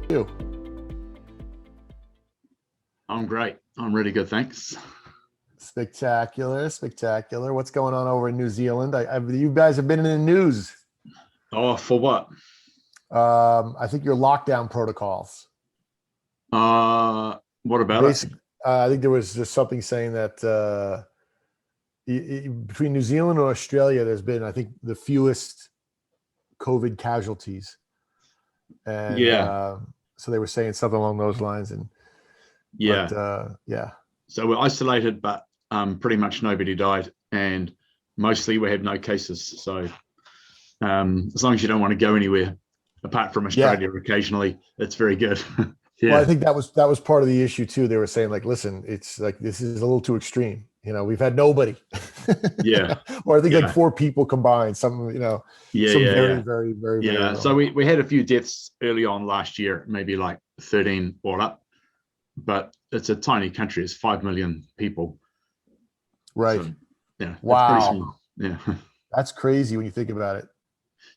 You? I'm great. I'm really good, thanks. Spectacular, spectacular. What's going on over in New Zealand? You guys have been in the news. Oh, for what? I think your lockdown protocols. What about it? Basic. I think there was just something saying that between New Zealand and Australia, there's been, I think, the fewest COVID casualties, and Yeah, so they were saying something along those lines. yeah. Yeah. So we're isolated, but pretty much nobody died, and mostly we had no cases. So as long as you don't want to go anywhere apart from Yeah. Australia occasionally, it's very good. Well, I Yeah, think that was part of the issue too. They were saying, like, listen, it's like this is a little too extreme. We've had nobody, yeah, or I think like yeah, four people combined. yeah, Some yeah, very, yeah, very, very, very yeah. So low. we had a few deaths early on last year, maybe like 13 all up, but it's a tiny country. It's 5 million people. Right. So yeah, it's pretty Wow. small. Yeah. That's crazy when you think about it.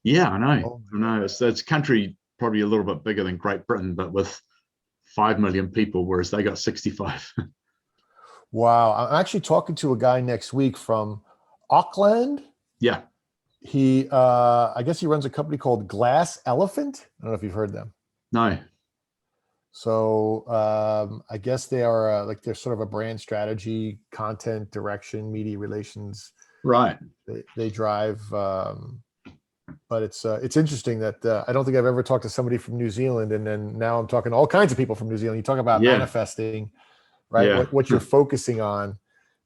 Yeah, I know. Oh my I know. God. It's a country probably a little bit bigger than Great Britain, but with 5 million people, whereas they got 65. Wow. I'm actually talking to a guy next week from Auckland. Yeah. I guess he runs a company called Glass Elephant. I don't know if you've heard them. No. So I guess they are like they're sort of a brand strategy, content direction, media relations. Right. They drive, but it's interesting that I don't think I've ever talked to somebody from New Zealand, and then now I'm talking to all kinds of people from New Zealand. You talk about Yeah. manifesting, right? Yeah. What you're focusing on.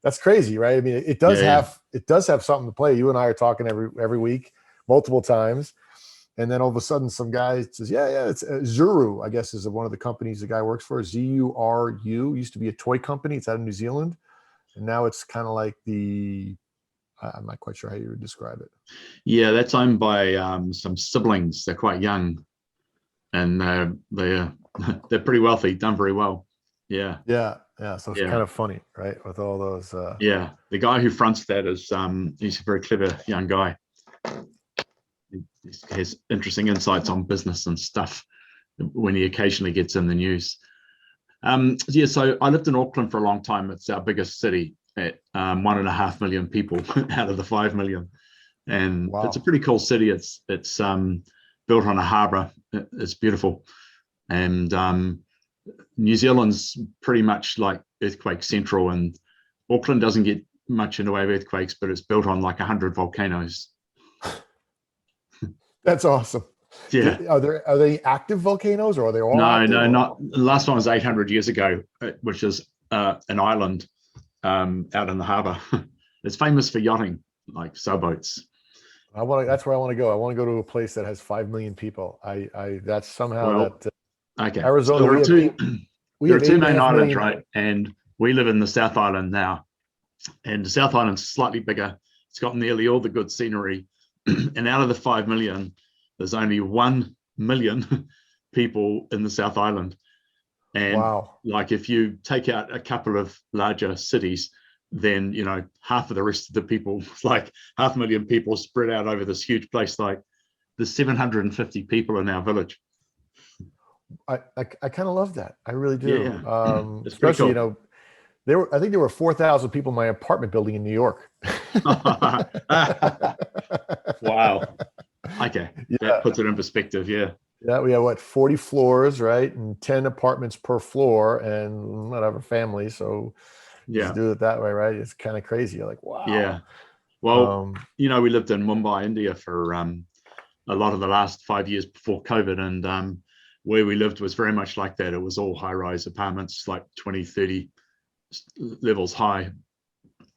That's crazy, right? I mean, Yeah. Yeah. it does have something to play. You and I are talking every week, multiple times. And then all of a sudden, some guy says, "Yeah, it's Zuru." I guess is one of the companies the guy works for. Zuru used to be a toy company. It's out of New Zealand, and now it's kind of like I'm not quite sure how you would describe it. Yeah. That's owned by some siblings. They're quite young, and they're they're pretty wealthy, done very well. Yeah. Yeah. So it's Yeah. kind of funny, right? With all those. Yeah. The guy who fronts that is he's a very clever young guy. He has interesting insights on business and stuff when he occasionally gets in the news. Yeah, so I lived in Auckland for a long time. It's our biggest city at 1.5 million people out of the 5 million, and it's a Wow. pretty cool city. It's built on a harbour. It's beautiful, and New Zealand's pretty much like earthquake central, and Auckland doesn't get much in the way of earthquakes, but it's built on like 100 volcanoes. That's awesome. Yeah. Are they active volcanoes, or are they all No, active? no, Or not. The last one was 800 years ago, which is an island out in the harbour. It's famous for yachting, like sailboats. that's where I want to go. I want to go to a place that has 5 million people. That's somehow Well, that okay. So Arizona. there are two. We There are have eight two and a main half islands, million. right? And we live in the South Island now. And the South Island's slightly bigger. It's got nearly all the good scenery. And out of the 5 million, there's only 1 million people in the South Island. And Wow. like if you take out a couple of larger cities, then half of the rest of the people, like 500,000 people spread out over this huge place. Like there's 750 people in our village. I kind of love that. I really Yeah, do. yeah. It's pretty Especially, cool. I think there were 4,000 people in my apartment building in New York. Wow. Okay. That Yeah. puts it in perspective. Yeah. Yeah. We have 40 floors, right? And 10 apartments per floor and whatever family. So you just Yeah. do it that way, right? It's kind of crazy. You're like, wow. Yeah. Well, Um, we lived in Mumbai, India for a lot of the last 5 years before COVID. And where we lived was very much like that. It was all high rise apartments, like 20, 30 levels high.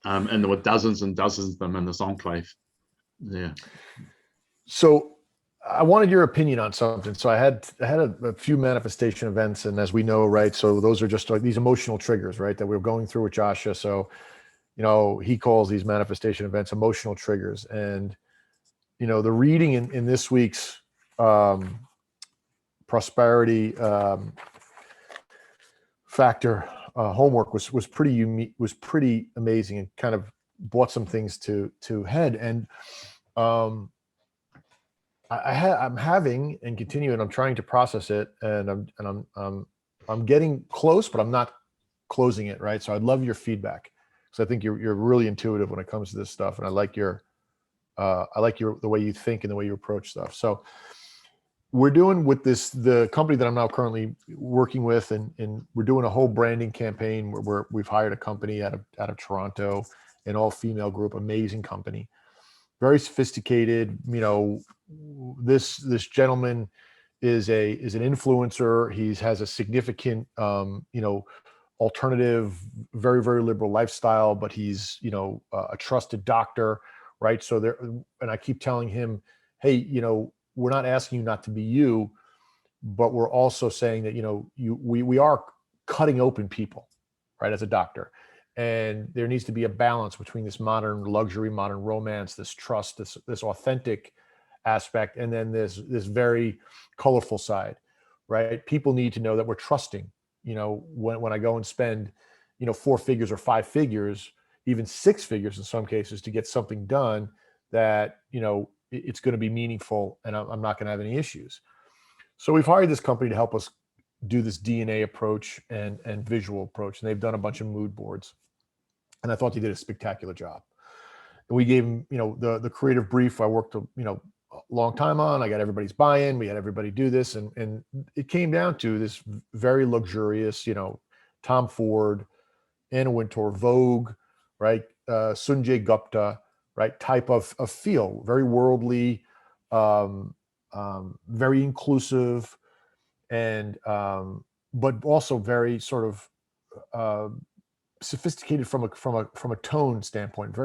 And there were dozens and dozens of them in this enclave. Yeah. so I wanted your opinion on something. So I had a few manifestation events, and as we know, right? So those are just like these emotional triggers, right? That we're going through with Joshua. So he calls these manifestation events emotional triggers, and the reading in this week's um, prosperity factor homework was pretty unique, was pretty amazing, and kind of brought some things to head. And um, I'm having and continuing. I'm trying to process it, and I'm getting close, but I'm not closing it, right? So I'd love your feedback, because I think you're really intuitive when it comes to this stuff, and I like your the way you think and the way you approach stuff. So we're doing with the company that I'm now currently working with, and we're doing a whole branding campaign where we've hired a company out of Toronto, an all female group, amazing company, very sophisticated. This gentleman is an influencer. He has a significant alternative, very, very liberal lifestyle, but he's a trusted doctor, right? So there, and I keep telling him, hey, we're not asking you not to be you, but we're also saying that we are cutting open people, right, as a doctor, and there needs to be a balance between this modern luxury, modern romance, this trust, this authentic aspect, and then this very colorful side, right? People need to know that we're trusting. When I go and spend 4 figures or 5 figures, even 6 figures in some cases, to get something done that it's going to be meaningful, and I'm not going to have any issues. So we've hired this company to help us do this DNA approach and visual approach, and they've done a bunch of mood boards, and I thought they did a spectacular job. And we gave them, the creative brief. I worked a long time on. I got everybody's buy-in. We had everybody do this, and it came down to this very luxurious, Tom Ford, Anna Wintour, Vogue, right, Sunjay Gupta, right, type of feel, very worldly, very inclusive, and but also very sort of sophisticated from a tone standpoint.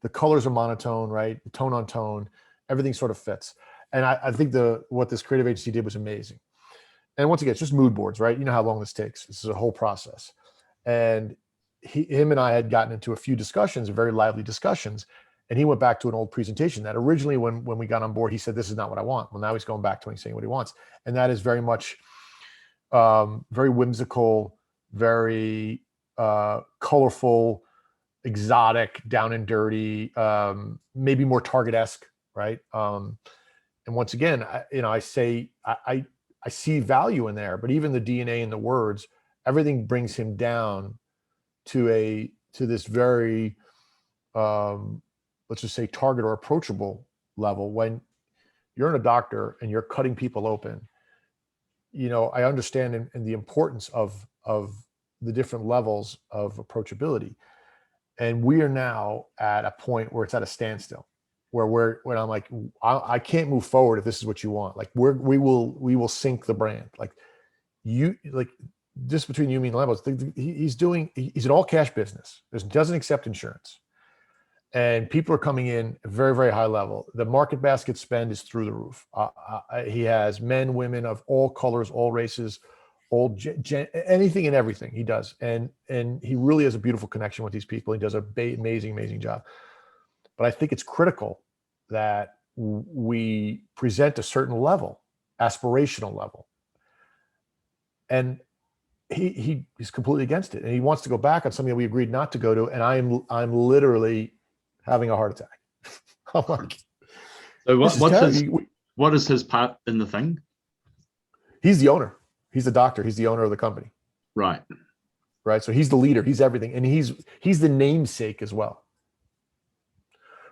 The colors are monotone, right? Tone on tone, everything sort of fits. And I think what this creative agency did was amazing. And once again, it's just mood boards, right? You know how long this takes. This is a whole process. And him and I had gotten into a few discussions, very lively discussions, and he went back to an old presentation that originally, when we got on board, he said, "This is not what I want." Well, now he's going back to it and saying what he wants, and that is very much very whimsical, very colorful, exotic, down and dirty, maybe more Target-esque, right? And once again, I say I see value in there, but even the DNA and the words, everything brings him down to this very let's just say target or approachable level. When you're in a doctor and you're cutting people open, I understand in the importance of the different levels of approachability. And we are now at a point where it's at a standstill, when I'm like, I can't move forward if this is what you want. Like we will sink the brand. Like just between you and me and levels, he's an all cash business. Doesn't accept insurance. And people are coming in very, very high level. The market basket spend is through the roof. He has men, women of all colors, all races, anything and everything he does. And he really has a beautiful connection with these people. He does an amazing, amazing job. But I think it's critical that we present a certain level, aspirational level. And he's completely against it. And he wants to go back on something that we agreed not to go to. And I'm literally having a heart attack. I'm like, so what is his part in the thing? He's the owner. He's the doctor. He's the owner of the company. Right. So he's the leader. He's everything. And he's the namesake as well.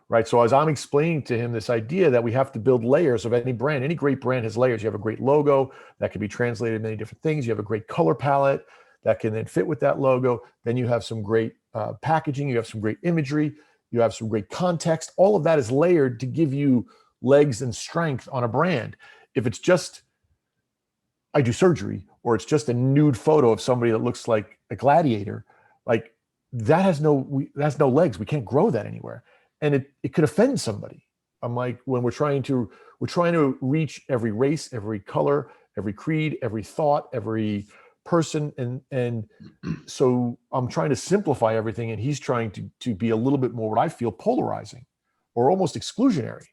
Right. So as I'm explaining to him this idea that we have to build layers of any brand, any great brand has layers. You have a great logo that can be translated in many different things. You have a great color palette that can then fit with that logo. Then you have some great packaging. You have some great imagery. You have some great context. All of that is layered to give you legs and strength on a brand. If it's just, I do surgery, or it's just a nude photo of somebody that looks like a gladiator, like that has no legs. We can't grow that anywhere. And it could offend somebody. I'm like, when we're trying to reach every race, every color, every creed, every thought, every person. And so I'm trying to simplify everything, and he's trying to be a little bit more what I feel polarizing or almost exclusionary.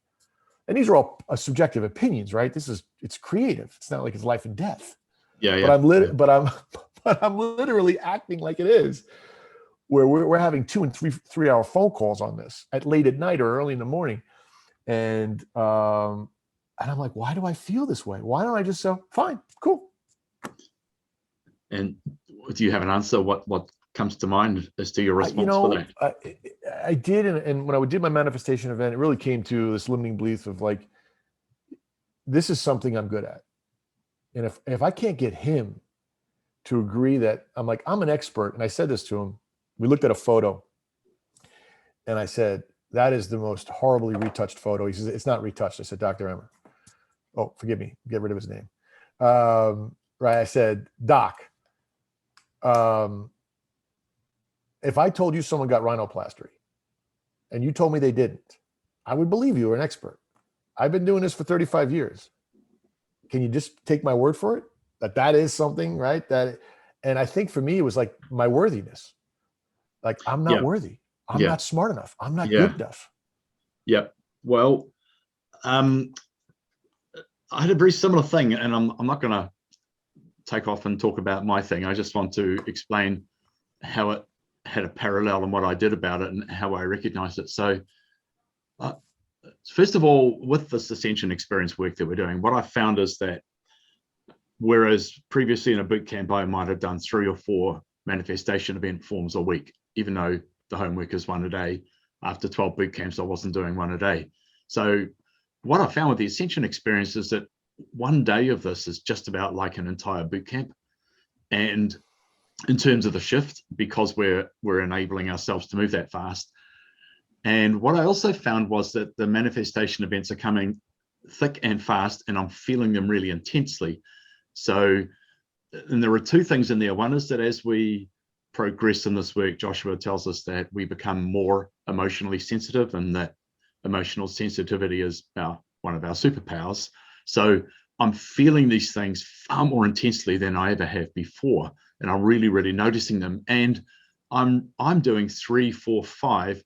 And these are all subjective opinions, right? It's creative. It's not like it's life and death. Yeah. But I'm literally acting like it is, where we're having 2 and 3 hour phone calls on this at late at night or early in the morning. And And I'm like, why do I feel this way? Why don't I just say, fine, cool? And do you have an answer? What comes to mind as to your response for that? I did. And when I did my manifestation event, it really came to this limiting belief of like, this is something I'm good at. And if I can't get him to agree that I'm an expert, and I said this to him, we looked at a photo and I said, that is the most horribly retouched photo. He says, it's not retouched. I said, Dr. Emmer. Oh, forgive me. Get rid of his name. Right. I said, Doc, if I told you someone got rhinoplasty and you told me they didn't, I would believe you were an expert. I've been doing this for 35 years. Can you just take my word for it? That is something, right? And I think for me, it was like my worthiness. Like, I'm not worthy. I'm not smart enough. I'm not good enough. Yeah. Well, I had a very similar thing, and I'm not going to take off and talk about my thing. I just want to explain how it had a parallel and what I did about it and how I recognized it. So first of all, with this ascension experience work that we're doing, what I found is that whereas previously in a boot camp, I might have done 3 or 4 manifestation event forms a week, even though the homework is 1 a day. After 12 boot camps, I wasn't doing 1 a day. So what I found with the ascension experience is that 1 day of this is just about like an entire boot camp. And in terms of the shift, because we're enabling ourselves to move that fast. And what I also found was that the manifestation events are coming thick and fast, and I'm feeling them really intensely. So, and there are 2 things in there. One is that as we progress in this work, Joshua tells us that we become more emotionally sensitive, and that emotional sensitivity is one of our superpowers. So I'm feeling these things far more intensely than I ever have before, and I'm really, really noticing them. And I'm doing 3, 4, 5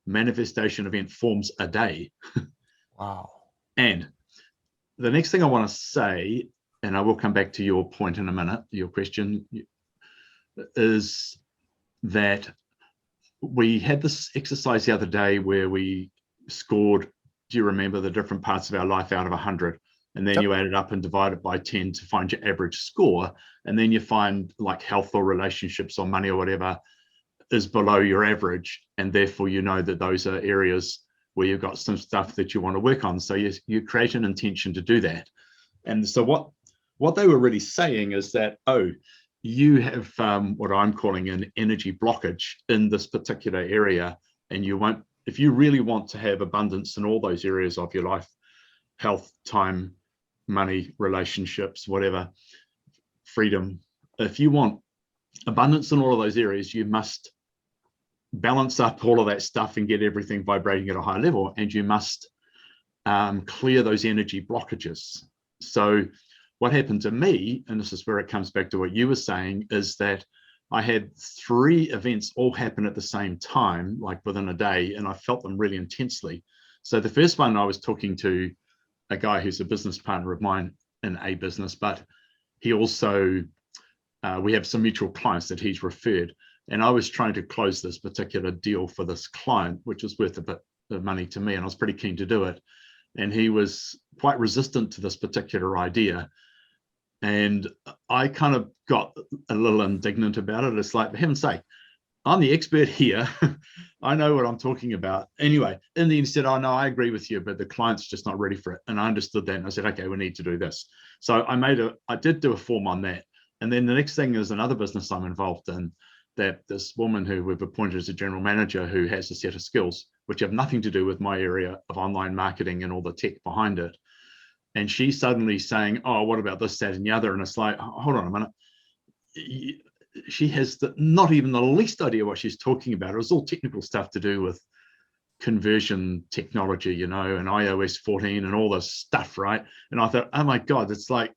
manifestation event forms a day. Wow. And the next thing I want to say, and I will come back to your point in a minute, your question, is that we had this exercise the other day where we scored, do you remember, the different parts of our life out of 100? And then you add it up and divide it by 10 to find your average score. And then you find like health or relationships or money or whatever is below your average. And therefore, you know that those are areas where you've got some stuff that you want to work on. So you create an intention to do that. And so what they were really saying is that, you have what I'm calling an energy blockage in this particular area. And you won't, if you really want to have abundance in all those areas of your life, health, time, money, relationships, whatever, freedom, if you want abundance in all of those areas, you must balance up all of that stuff and get everything vibrating at a high level. And you must clear those energy blockages. So what happened to me, and this is where it comes back to what you were saying, is that I had 3 events all happen at the same time, like within a day, and I felt them really intensely. So the first one, I was talking to a guy who's a business partner of mine in a business, but he also, we have some mutual clients that he's referred. And I was trying to close this particular deal for this client, which was worth a bit of money to me, and I was pretty keen to do it. And he was quite resistant to this particular idea. And I kind of got a little indignant about it. It's like, for heaven's sake, I'm the expert here. I know what I'm talking about. Anyway, in the end, he said, oh, no, I agree with you, but the client's just not ready for it. And I understood that. And I said, okay, we need to do this. So I did do a form on that. And then the next thing is another business I'm involved in, that this woman who we've appointed as a general manager, who has a set of skills which have nothing to do with my area of online marketing and all the tech behind it. And she's suddenly saying, oh, what about this, that, and the other? And it's like, hold on a minute. She has not even the least idea what she's talking about. It was all technical stuff to do with conversion technology, and iOS 14 and all this stuff, right? And I thought, oh my God, it's like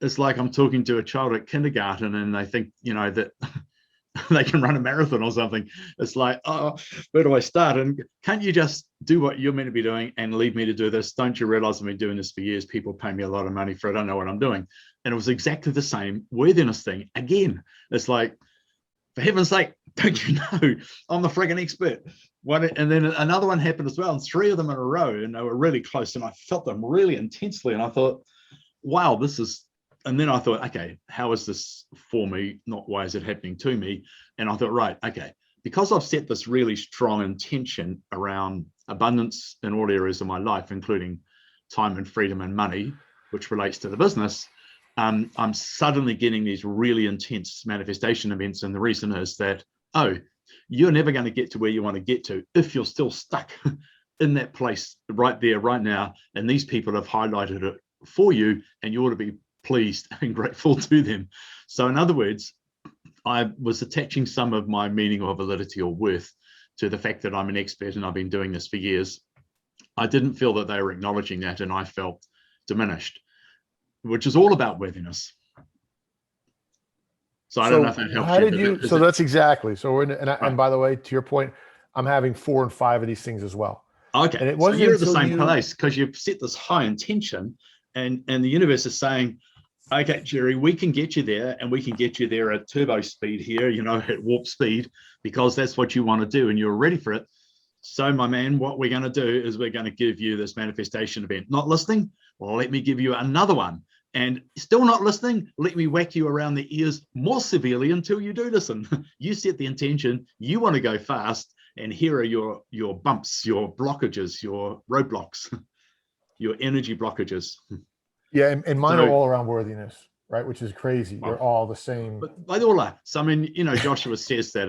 I'm talking to a child at kindergarten and they think, that they can run a marathon or something. It's like, oh, where do I start? And can't you just do what you're meant to be doing and leave me to do this? Don't you realize I've been doing this for years? People pay me a lot of money for it. I don't know what I'm doing. And it was exactly the same worthiness thing. Again, it's like, for heaven's sake, don't you know, I'm the friggin' expert. And then another one happened as well, and 3 of them in a row, and they were really close, and I felt them really intensely, and I thought, wow, this is, and then I thought, okay, how is this for me? Not why is it happening to me? And I thought, right, okay, because I've set this really strong intention around abundance in all areas of my life, including time and freedom and money, which relates to the business, I'm suddenly getting these really intense manifestation events. And the reason is that, oh, you're never going to get to where you want to get to if you're still stuck in that place right there, right now. And these people have highlighted it for you, and you ought to be pleased and grateful to them. So in other words, I was attaching some of my meaning or validity or worth to the fact that I'm an expert and I've been doing this for years. I didn't feel that they were acknowledging that, and I felt diminished, which is all about worthiness. So I don't know if that helps how you. did you? So that's exactly. So we're and by the way, to your point, I'm having 4 and 5 of these things as well. Okay, and it so wasn't you're at the until same place because you've set this high intention, and the universe is saying, okay, Jerry, we can get you there, and we can get you there at turbo speed here, you know, at warp speed, because that's what you want to do and you're ready for it. So my man, what we're going to do is we're going to give you this manifestation event. Not listening? Well, let me give you another one. And still not listening? Let me whack you around the ears more severely until you do listen. You set the intention, you want to go fast, and here are your bumps, your blockages, your roadblocks, your energy blockages. Yeah, and mine are all around worthiness, right? Which is crazy. They're all the same. But they all are. So I mean, you know, Joshua says that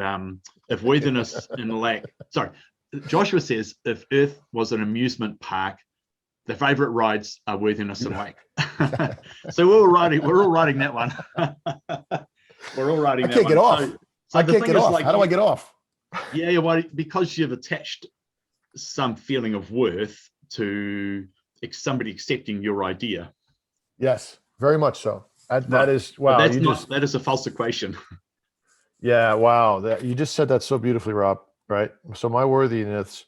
if worthiness and lack, Joshua says if Earth was an amusement park, the favorite rides are worthiness and lack. So we're all riding that one. We're all riding that one. I can't get off. So I can't get off. How do I get off? Yeah, well, because you've attached some feeling of worth to somebody accepting your idea. Yes, very much so. That is, wow. That is a false equation. Yeah, wow. You just said that so beautifully, Rob, right? So my worthiness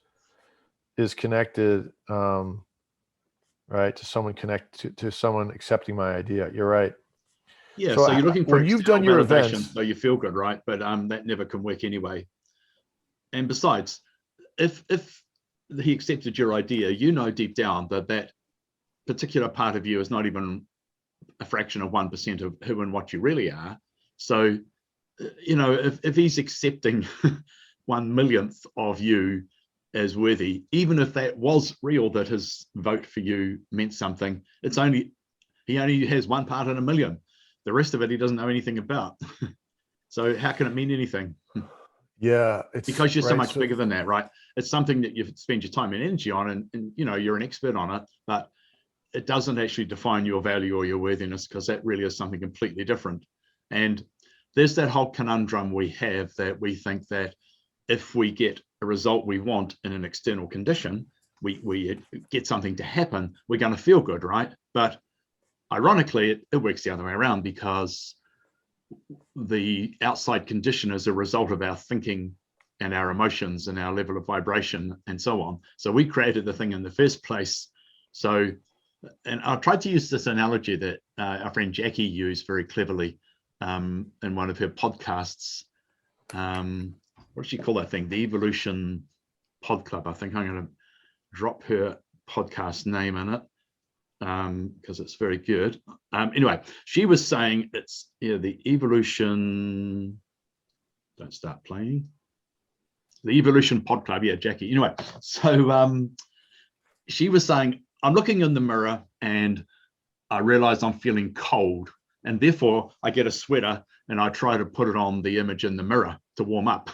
is connected, right, to someone accepting my idea. You're right. Yeah, so you're looking for when you've done your events, so you feel good, right? But that never can work anyway. And besides, if he accepted your idea, you know deep down that particular part of you is not even a fraction of 1% of who and what you really are. So, you know, if he's accepting 1/1,000,000th of you as worthy, even if that was real, that his vote for you meant something, he only has one part in 1,000,000. The rest of it he doesn't know anything about. So how can it mean anything? Yeah, it's because you're so much bigger than that, right? It's something that you spend your time and energy on, and you know, you're an expert on it, but it doesn't actually define your value or your worthiness, because that really is something completely different. And there's that whole conundrum we have, that we think that if we get a result we want in an external condition, we get something to happen, we're going to feel good, right? But ironically, it works the other way around, because the outside condition is a result of our thinking and our emotions and our level of vibration and so on. So we created the thing in the first place. So, and I tried to use this analogy that our friend Jackie used very cleverly in one of her podcasts. What does she call that thing? The Evolution Pod Club. I think I'm going to drop her podcast name in it, because it's very good. Anyway, she was saying it's the Evolution. Don't start playing. The Evolution Pod Club. Yeah, Jackie. Anyway, so she was saying, I'm looking in the mirror and I realize I'm feeling cold, and therefore I get a sweater and I try to put it on the image in the mirror to warm up.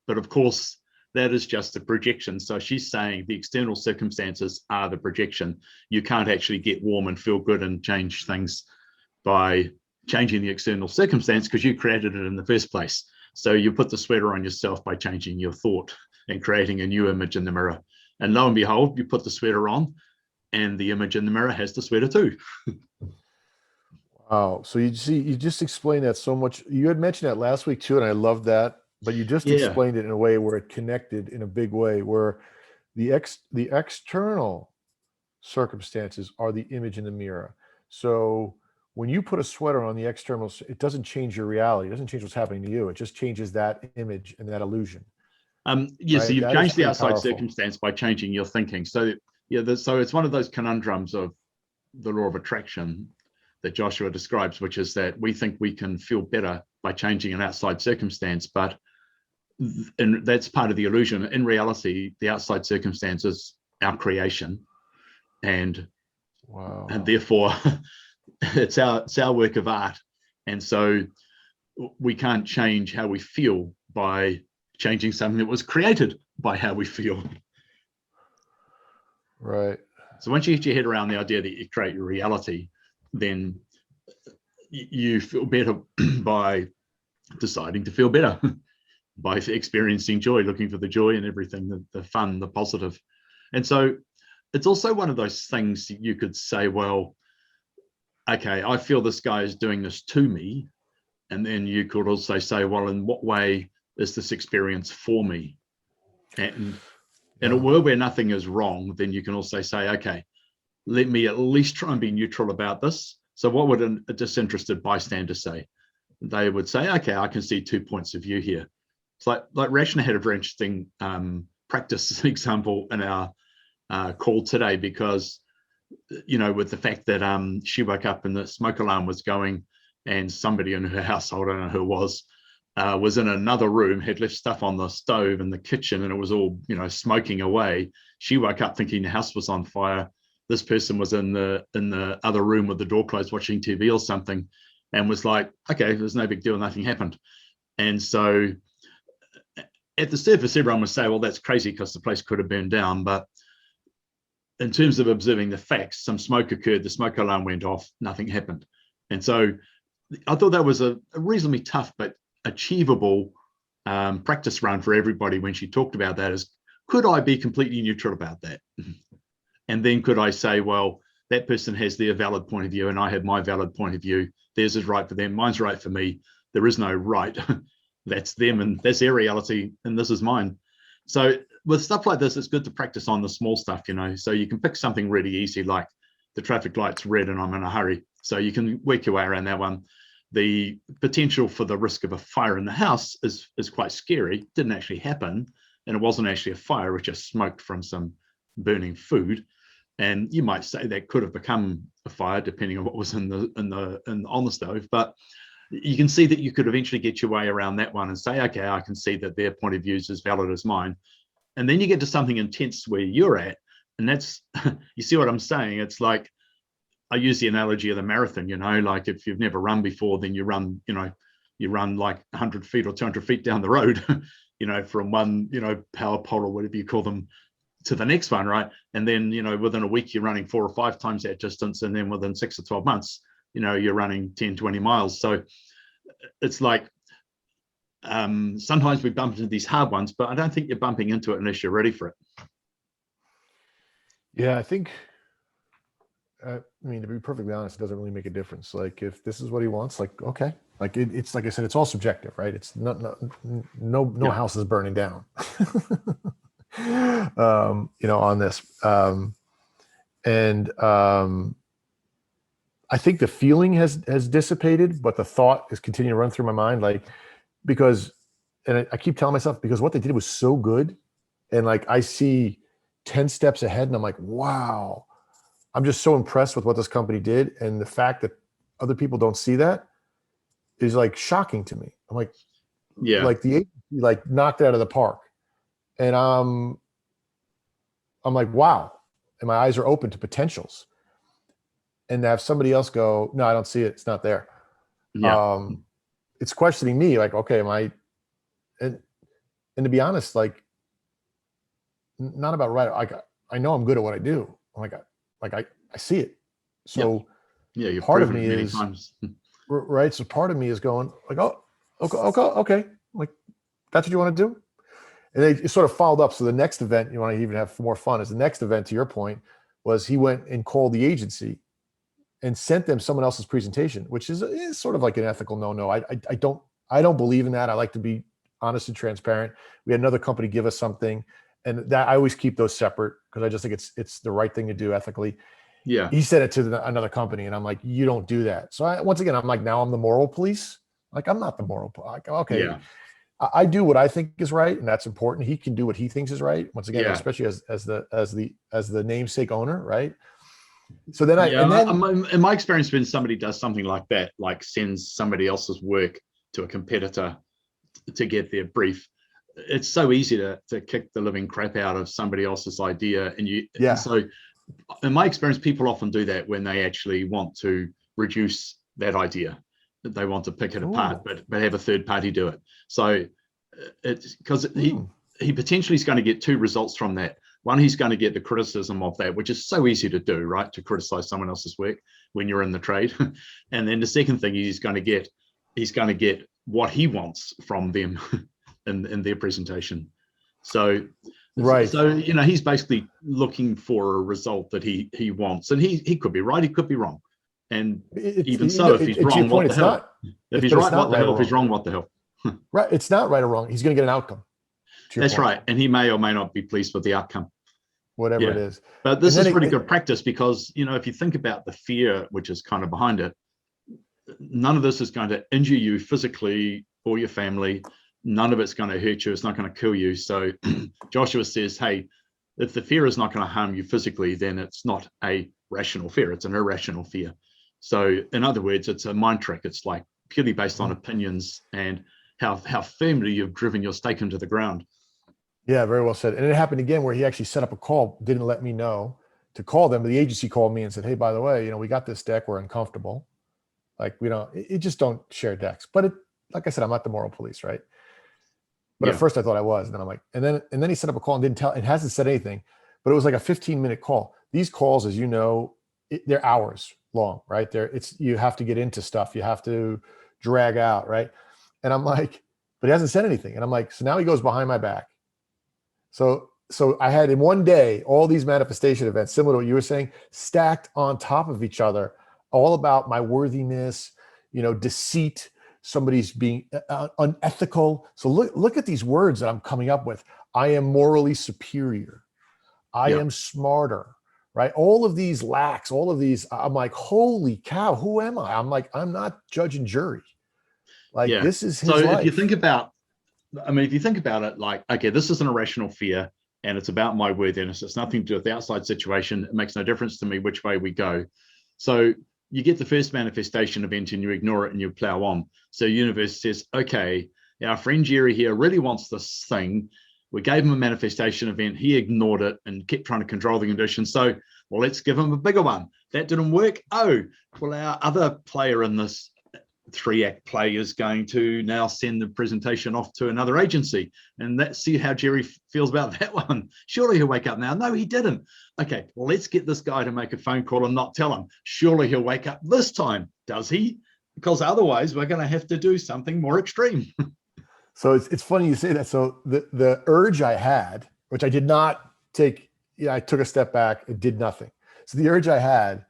But of course, that is just a projection. So she's saying the external circumstances are the projection. You can't actually get warm and feel good and change things by changing the external circumstance, because you created it in the first place. So you put the sweater on yourself by changing your thought and creating a new image in the mirror. And lo and behold, you put the sweater on and the image in the mirror has the sweater too. Wow. So you just explained that so much. You had mentioned that last week too, and I love that. But you just explained it in a way where it connected in a big way, where the external circumstances are the image in the mirror. So when you put a sweater on the externals, it doesn't change your reality. It doesn't change what's happening to you. It just changes that image and that illusion. Yeah, so Right? you've That is changed the pretty outside powerful. circumstance by changing your thinking. So yeah, so it's one of those conundrums of the law of attraction that Joshua describes, which is that we think we can feel better by changing an outside circumstance, but and that's part of the illusion. In reality, the outside circumstance is our creation, and Wow. therefore it's our work of art. And so we can't change how we feel by changing something that was created by how we feel. Right. So once you get your head around the idea that you create your reality, then you feel better by deciding to feel better, by experiencing joy, looking for the joy in everything, the fun, the positive. And so it's also one of those things you could say, well, okay, I feel this guy is doing this to me. And then you could also say, well, in what way is this experience for me? And in a world where nothing is wrong, then you can also say, okay, let me at least try and be neutral about this. So what would a disinterested bystander say? They would say, okay, I can see 2 points of view here. It's like Rachna had a very interesting practice example in our call today, because, with the fact that she woke up and the smoke alarm was going, and somebody in her household, I don't know who it was in another room, had left stuff on the stove in the kitchen, and it was all, smoking away. She woke up thinking the house was on fire. This person was in the other room with the door closed watching TV or something, and was like, okay, there's no big deal, nothing happened. And so at the surface, everyone would say, well, that's crazy because the place could have burned down. But in terms of observing the facts, some smoke occurred, the smoke alarm went off, nothing happened. And so I thought that was a reasonably tough but achievable practice run for everybody when she talked about that, is, could I be completely neutral about that? And then could I say, well, that person has their valid point of view and I have my valid point of view. Theirs is right for them, mine's right for me. There is no right. That's them and that's their reality and this is mine. So with stuff like this, it's good to practice on the small stuff, so you can pick something really easy, like the traffic light's red and I'm in a hurry. So you can work your way around that one. The potential for the risk of a fire in the house is quite scary. It didn't actually happen, and it wasn't actually a fire, it just smoked from some burning food. And you might say that could have become a fire depending on what was on the stove. But you can see that you could eventually get your way around that one and say, okay, I can see that their point of view is as valid as mine. And then you get to something intense where you're at, and that's, you see what I'm saying? It's like, I use the analogy of the marathon, like if you've never run before, then you run, you run like 100 feet or 200 feet down the road, from one, power pole or whatever you call them to the next one, right? And then, within a week, you're running 4 or 5 times that distance. And then within 6 or 12 months, you're running 10, 20 miles. So it's like, sometimes we bump into these hard ones, but I don't think you're bumping into it unless you're ready for it. Yeah, I think, to be perfectly honest, it doesn't really make a difference. Like, if this is what he wants, like, okay. Like, it's like I said, it's all subjective, right? It's no house is burning down, on this. I think the feeling has dissipated, but the thought is continuing to run through my mind, like, because, and I keep telling myself, because what they did was so good. And like, I see 10 steps ahead and I'm like, wow, I'm just so impressed with what this company did. And the fact that other people don't see that is like shocking to me. I'm like, yeah, like the agency like knocked it out of the park. And I'm like, wow. And my eyes are open to potentials. And to have somebody else go, no, I don't see it. It's not there. yeah, It's questioning me, like, okay, am I, and to be honest, like, not about right. I know I'm good at what I do. I'm like, I see it. So yeah, you've part of proven me it many is times. right. So part of me is going like, oh, okay. Like, that's what you want to do. And it sort of followed up. So the next event, you want to even have more fun, is the next event, to your point, was he went and called the agency and sent them someone else's presentation, which is sort of like an ethical no. I don't believe in that. I like to be honest and transparent. We had another company give us something, and that I always keep those separate because I just think it's the right thing to do ethically. Yeah. He said it to another company, and I'm like, you don't do that. So once again, I'm like, now I'm the moral police. Like, I'm not the moral. Like, okay, Yeah. I do what I think is right, and that's important. He can do what he thinks is right. Once again, Yeah. especially as the namesake owner, right? So then I Yeah. and then In my experience, when somebody does something like that, like sends somebody else's work to a competitor to get their brief, it's so easy to kick the living crap out of somebody else's idea. And yeah, so in my experience, people often do that when they actually want to reduce that idea, that they want to pick it apart, ooh, but have a third party do it. So it's because hmm. he potentially is going to get two results from that. One, he's going to get the criticism of that, which is so easy to do, right? To criticize someone else's work when you're in the trade. And then the second thing he's going to get what he wants from them in their presentation. So Right. so he's basically looking for a result that he wants, and he could be right, he could be wrong, and even so, if he's To your wrong, point, what the it's hell? not. If he's But it's right, not what the right or hell? If he's wrong. wrong, what the hell? Right. It's not right or wrong. He's going to get an outcome. To your That's point, right, and he may or may not be pleased with the outcome. whatever it Yeah, is. but And this is then pretty good practice because if you think about the fear which is kind of behind it, none of this is going to injure you physically or your family. None of it's going to hurt you. It's not going to kill you. So Joshua says, hey, if the fear is not going to harm you physically, then it's not a rational fear. It's an irrational fear. So in other words, it's a mind trick. It's like purely based on opinions and how firmly you've driven your stake into the ground. Yeah, very well said. And it happened again where he actually set up a call, didn't let me know to call them, but the agency called me and said, hey, by the way, we got this deck, we're uncomfortable. Like, we don't, it just don't share decks. But like I said, I'm not the moral police, right? But at Yeah. first I thought I was, and then I'm like, and then he set up a call and didn't tell, it hasn't said anything, but it was like a 15-minute call. These calls, as you know, they're hours long, right? You have to get into stuff, you have to drag out, right? And I'm like, but he hasn't said anything. And I'm like, so now he goes behind my back. So I had in one day all these manifestation events, similar to what you were saying, stacked on top of each other, all about my worthiness, deceit, somebody's being unethical. So look at these words that I'm coming up with. I am morally superior. I Yeah. am smarter, right? All of these lacks, all of these, I'm like, holy cow, who am I? I'm like, I'm not judge and jury. Like, Yeah. this is So his if you life. think about if you think about it, like, okay, this is an irrational fear and it's about my worthiness. It's nothing to do with the outside situation. It makes no difference to me which way we go. So you get the first manifestation event and you ignore it and you plow on. So the universe says, okay, our friend Jerry here really wants this thing. We gave him a manifestation event. He ignored it and kept trying to control the conditions. So, well, let's give him a bigger one. That didn't work. Oh, well, our other player in this 3-act play is going to now send the presentation off to another agency, and let's see how Jerry feels about that one. Surely he'll wake up now. No, he didn't. Okay, well, let's get this guy to make a phone call and not tell him. Surely he'll wake up this time. Does he? Because otherwise we're going to have to do something more extreme. So it's funny you say that. So the urge I had, which I did not take, I took a step back, it did nothing. So the urge I had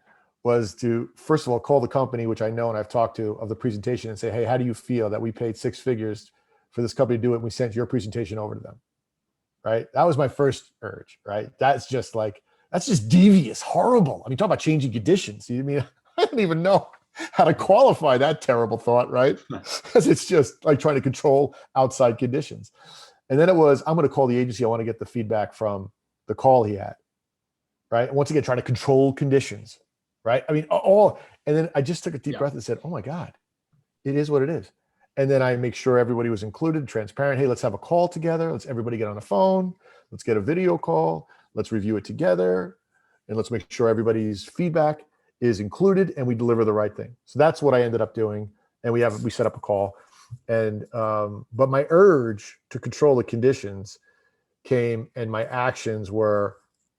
was to, first of all, call the company, which I know and I've talked to, of the presentation, and say, hey, how do you feel that we paid 6 figures for this company to do it and we sent your presentation over to them? Right? That was my first urge, right? That's just devious, horrible. I mean, talk about changing conditions. I mean, I don't even know how to qualify that terrible thought, right? Because it's just like trying to control outside conditions. And then it was, I'm going to call the agency. I want to get the feedback from the call he had, right? And once again, trying to control conditions, right? I mean, and then I just took a deep breath and said, oh my God, it is what it is. And then I make sure everybody was included, transparent. Hey, let's have a call together. Let's everybody get on the phone. Let's get a video call. Let's review it together. And let's make sure everybody's feedback is included and we deliver the right thing. So that's what I ended up doing. And we set up a call. And but my urge to control the conditions came, and my actions were,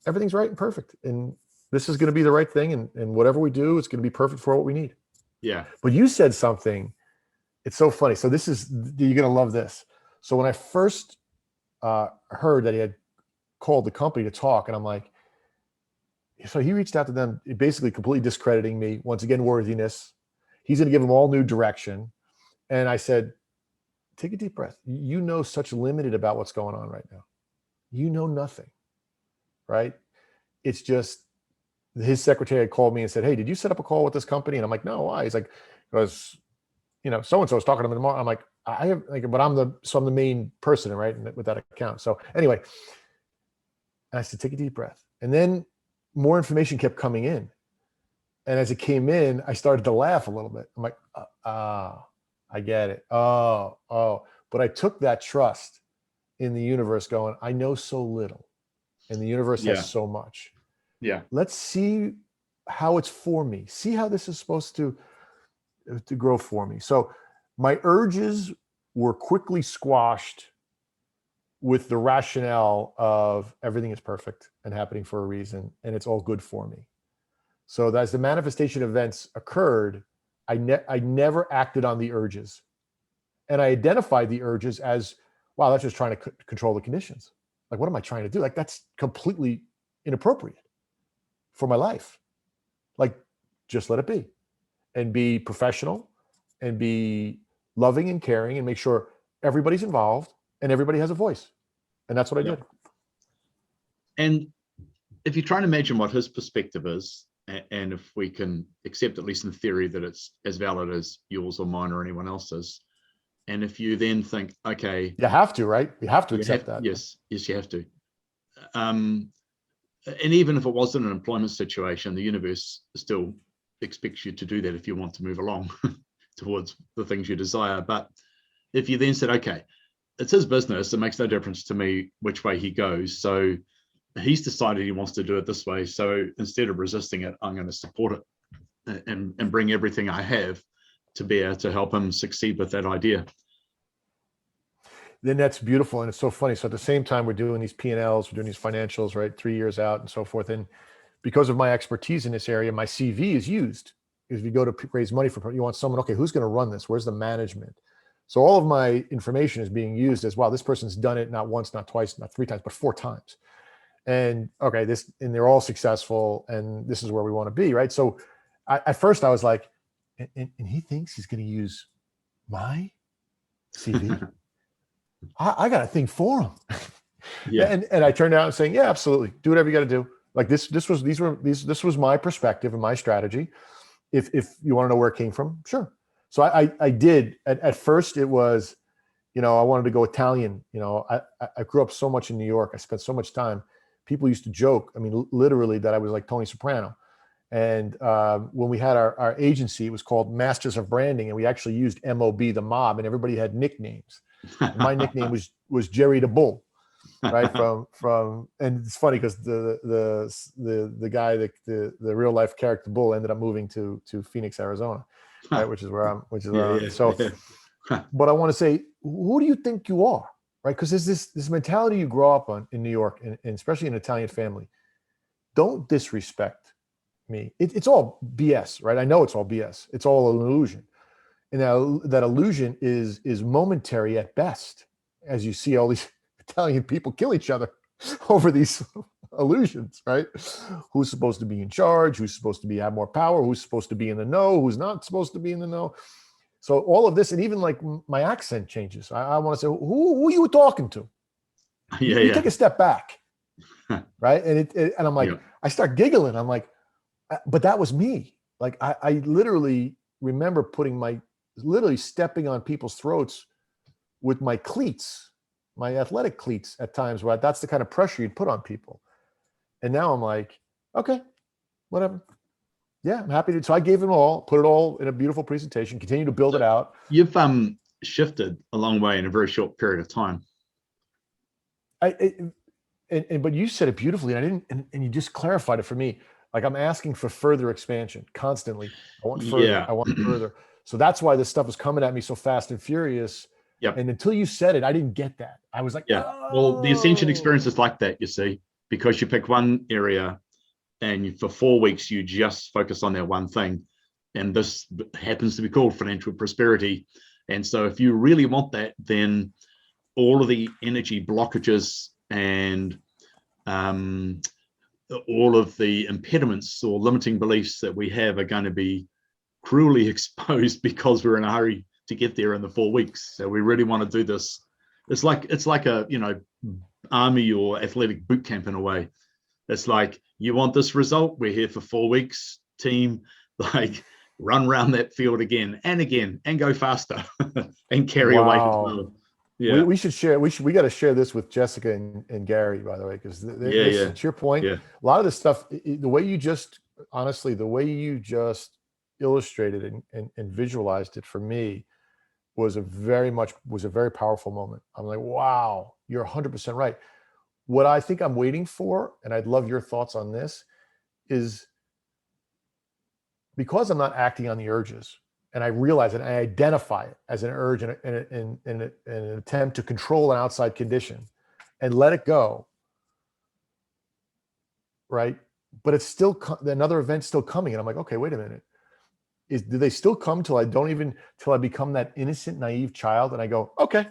everything's right and perfect. And this is going to be the right thing. And whatever we do, it's going to be perfect for what we need. Yeah. But you said something, it's so funny. So you're going to love this. So when I first heard that he had called the company to talk, and I'm like, so he reached out to them, basically completely discrediting me. Once again, worthiness. He's going to give them all new direction. And I said, take a deep breath. You know such limited about what's going on right now. You know nothing, right? It's just his secretary had called me and said, "Hey, did you set up a call with this company?" And I'm like, "No, why?" He's like, "Because, so and so was talking to him tomorrow." I'm like, "I have like, but I'm the main person, right, with that account." So anyway, I said, "Take a deep breath," and then more information kept coming in, and as it came in, I started to laugh a little bit. I'm like, I get it. Oh, but I took that trust in the universe, going, I know so little, and the universe Yeah. has so much. Yeah. Let's see how it's for me. See how this is supposed to grow for me. So my urges were quickly squashed with the rationale of everything is perfect and happening for a reason, and it's all good for me. So as the manifestation events occurred, I never acted on the urges, and I identified the urges as, wow, that's just trying to control the conditions. Like, what am I trying to do? Like, that's completely inappropriate for my life. Like, just let it be, and be professional, and be loving and caring, and make sure everybody's involved and everybody has a voice. And that's what I did. And if you're trying to imagine what his perspective is, and if we can accept, at least in theory, that it's as valid as yours or mine or anyone else's, and if you then think, okay, you have to, right? You have to accept that. Yes, you have to. And even if it wasn't an employment situation, the universe still expects you to do that if you want to move along towards the things you desire. But if you then said, okay, it's his business, it makes no difference to me which way he goes. So he's decided he wants to do it this way. So instead of resisting it, I'm going to support it and bring everything I have to bear to help him succeed with that idea. Then that's beautiful. And it's so funny. So at the same time, we're doing these P&Ls, we're doing these financials, right? 3 years out and so forth. And because of my expertise in this area, my CV is used. If you go to raise money for, you want someone, okay, who's going to run this? Where's the management? So all of my information is being used as, wow, this person's done it not once, not twice, not 3 times, but 4 times. And okay, and they're all successful, and this is where we want to be, right? So at first I was like, and he thinks he's going to use my CV? I got a thing for him. Yeah. And I turned out and saying, yeah, absolutely. Do whatever you got to do. Like this was my perspective and my strategy. If you want to know where it came from, sure. So I did. At first it was, I wanted to go Italian. I grew up so much in New York. I spent so much time. People used to joke, I mean, literally, that I was like Tony Soprano. And when we had our agency, it was called Masters of Branding, and we actually used MOB, the mob, and everybody had nicknames. And my nickname was Jerry the Bull, right? And it's funny because the guy, the real life character Bull, ended up moving to Phoenix, Arizona, right? Which is where I'm. So, but I want to say, who do you think you are? Right? Because there's this mentality you grow up on in New York, and especially in an Italian family. Don't disrespect me. It's all BS, right? I know it's all BS. It's all an illusion, and that illusion is momentary at best. As you see all these Italian people kill each other over these illusions, right? Who's supposed to be in charge? Who's supposed to have more power? Who's supposed to be in the know? Who's not supposed to be in the know? So all of this, and even like my accent changes. I want to say, who are you talking to? You take a step back, right? And I'm like, I start giggling. I'm like, but that was me. Like I literally remember literally stepping on people's throats with my cleats, my athletic cleats at times, where that's the kind of pressure you'd put on people. And now I'm like, okay, whatever. Yeah, I'm happy to. So I gave it all, put it all in a beautiful presentation, continue to build it out. You've shifted a long way in a very short period of time. But you said it beautifully, and I didn't, and you just clarified it for me. Like, I'm asking for further expansion constantly. I want further. Yeah. I want further. So that's why this stuff is coming at me so fast and furious. Yep. And until you said it, I didn't get that. I was like, yeah. Oh. Well, the Ascension experience is like that, you see, because you pick one area, and for 4 weeks you just focus on that one thing, and this happens to be called financial prosperity. And so if you really want that, then all of the energy blockages and all of the impediments or limiting beliefs that we have are going to be cruelly exposed, because we're in a hurry to get there in the 4 weeks. So we really want to do this. It's like a army or athletic boot camp in a way. It's like, you want this result? We're here for 4 weeks, team. Like, run around that field again and go faster and carry a weight as Wow. well. Yeah. We should share. We got to share this with Jessica and Gary, by the way, because Yeah. to your point, Yeah. a lot of this stuff, the way you just honestly, the way you just illustrated and visualized it for me was a very powerful moment. I'm like, wow, you're 100% right. What I think I'm waiting for, and I'd love your thoughts on this, is because I'm not acting on the urges, and I realize it, I identify it as an urge and an attempt to control an outside condition and let it go, right? But it's still another event's still coming, and I'm like, okay, wait a minute. Do they still come till I become that innocent, naive child, and I go, okay,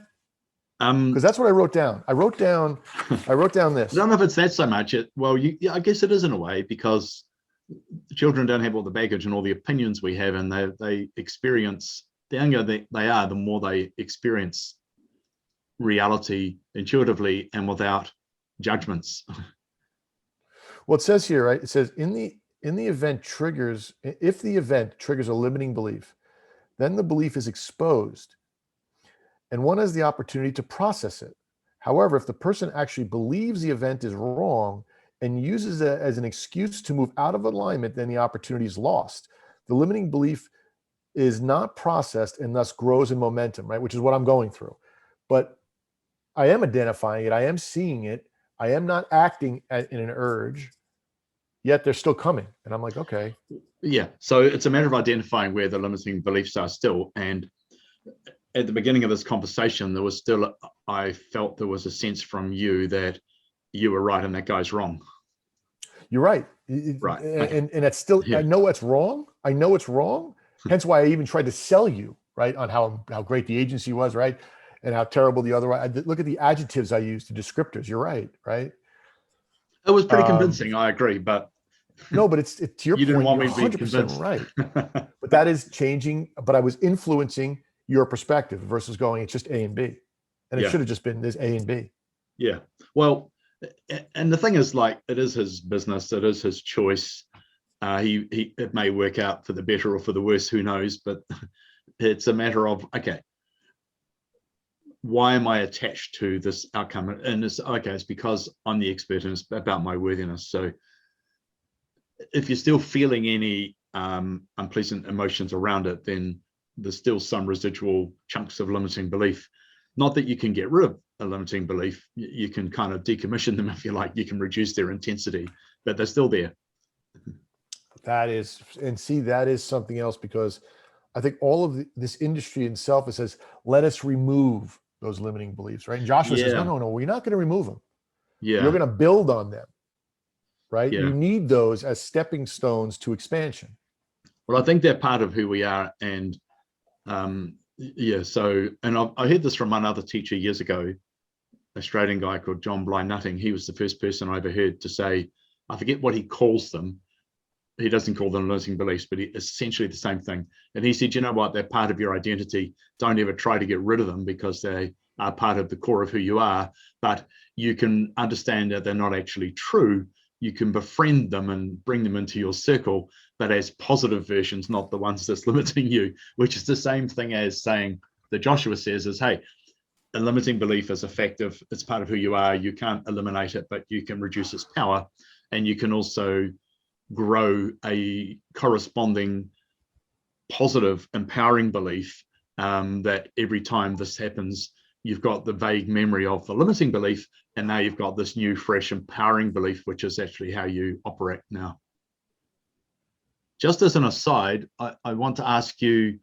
because that's what I wrote down. I wrote down this. I don't know if it's that so much. I guess it is in a way, because children don't have all the baggage and all the opinions we have, and they experience, the younger they are, the more they experience reality intuitively and without judgments. Well, it says here, right? It says if the event triggers a limiting belief, then the belief is exposed and one has the opportunity to process it. However, if the person actually believes the event is wrong and uses it as an excuse to move out of alignment, then the opportunity is lost. The limiting belief is not processed and thus grows in momentum, right? Which is what I'm going through. But I am identifying it. I am seeing it. I am not acting in an urge, yet they're still coming. And I'm like, okay. Yeah. So it's a matter of identifying where the limiting beliefs are still. And at the beginning of this conversation, I felt there was a sense from you that you were right and that guy's wrong. You're right. Right. And it's still, yeah. I know it's wrong. Hence why I even tried to sell you, right, on how great the agency was, right, and how terrible the other. Look at the adjectives I used, the descriptors. You're right. It was pretty convincing. I agree, but no, but it's to your you point. Didn't want you're me to be 100% convinced. Right. But that is changing. But I was influencing your perspective versus going, it's just A and B, and it should have just been this A and B. Yeah. Well, and the thing is, like, it is his business. It is his choice. It may work out for the better or for the worse, who knows, but it's a matter of, okay, why am I attached to this outcome? And it's because I'm the expert and it's about my worthiness. So if you're still feeling any unpleasant emotions around it, then there's still some residual chunks of limiting belief. Not that you can get rid of a limiting belief, you can kind of decommission them, if you like. You can reduce their intensity, but they're still there. That is something else, because I think all of this industry itself, it says, let us remove those limiting beliefs, right? And Joshua says, no, we're not going to remove them. Yeah. You're going to build on them, right? Yeah. You need those as stepping stones to expansion. Well, I think they're part of who we are. And so, and I heard this from another teacher years ago, Australian guy called John Bly-Nutting. He was the first person I ever heard to say, I forget what he calls them. He doesn't call them limiting beliefs, but essentially the same thing. And he said, you know what, they're part of your identity. Don't ever try to get rid of them, because they are part of the core of who you are. But you can understand that they're not actually true. You can befriend them and bring them into your circle, but as positive versions, not the ones that's limiting you, which is the same thing as saying that Joshua says is, hey, a limiting belief is effective. It's part of who you are. You can't eliminate it, but you can reduce its power. And you can also grow a corresponding positive, empowering belief that every time this happens, you've got the vague memory of the limiting belief, and now you've got this new, fresh, empowering belief, which is actually how you operate now. Just as an aside, I want to ask you,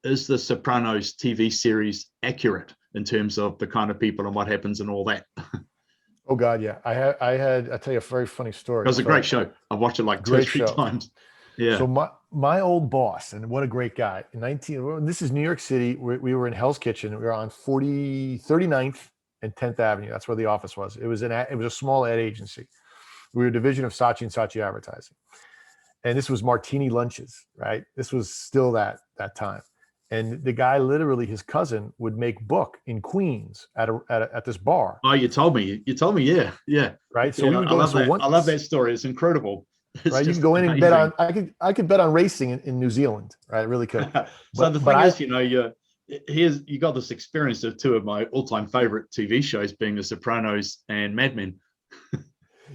is the Sopranos TV series accurate in terms of the kind of people and what happens and all that? Oh God, yeah. I'll tell you a very funny story. It was a great show. I've watched it like 2 or 3 times. Yeah. So my old boss, and what a great guy, this is New York City. We were in Hell's Kitchen. We were on 39th and 10th Avenue. That's where the office was. It was a small ad agency. We were a division of Saatchi & Saatchi Advertising. And this was martini lunches, right? This was still that time. And the guy, literally, his cousin would make book in Queens at this bar. Oh, you told me. You told me. Yeah, yeah. Right. So Yeah, we would I go in. love So that. I love once, that story. It's incredible. It's right, you can just go in and bet amazing. on. I could bet on racing in New Zealand. Right, I really could. So the But thing is, you got this experience of two of my all-time favorite TV shows being The Sopranos and Mad Men.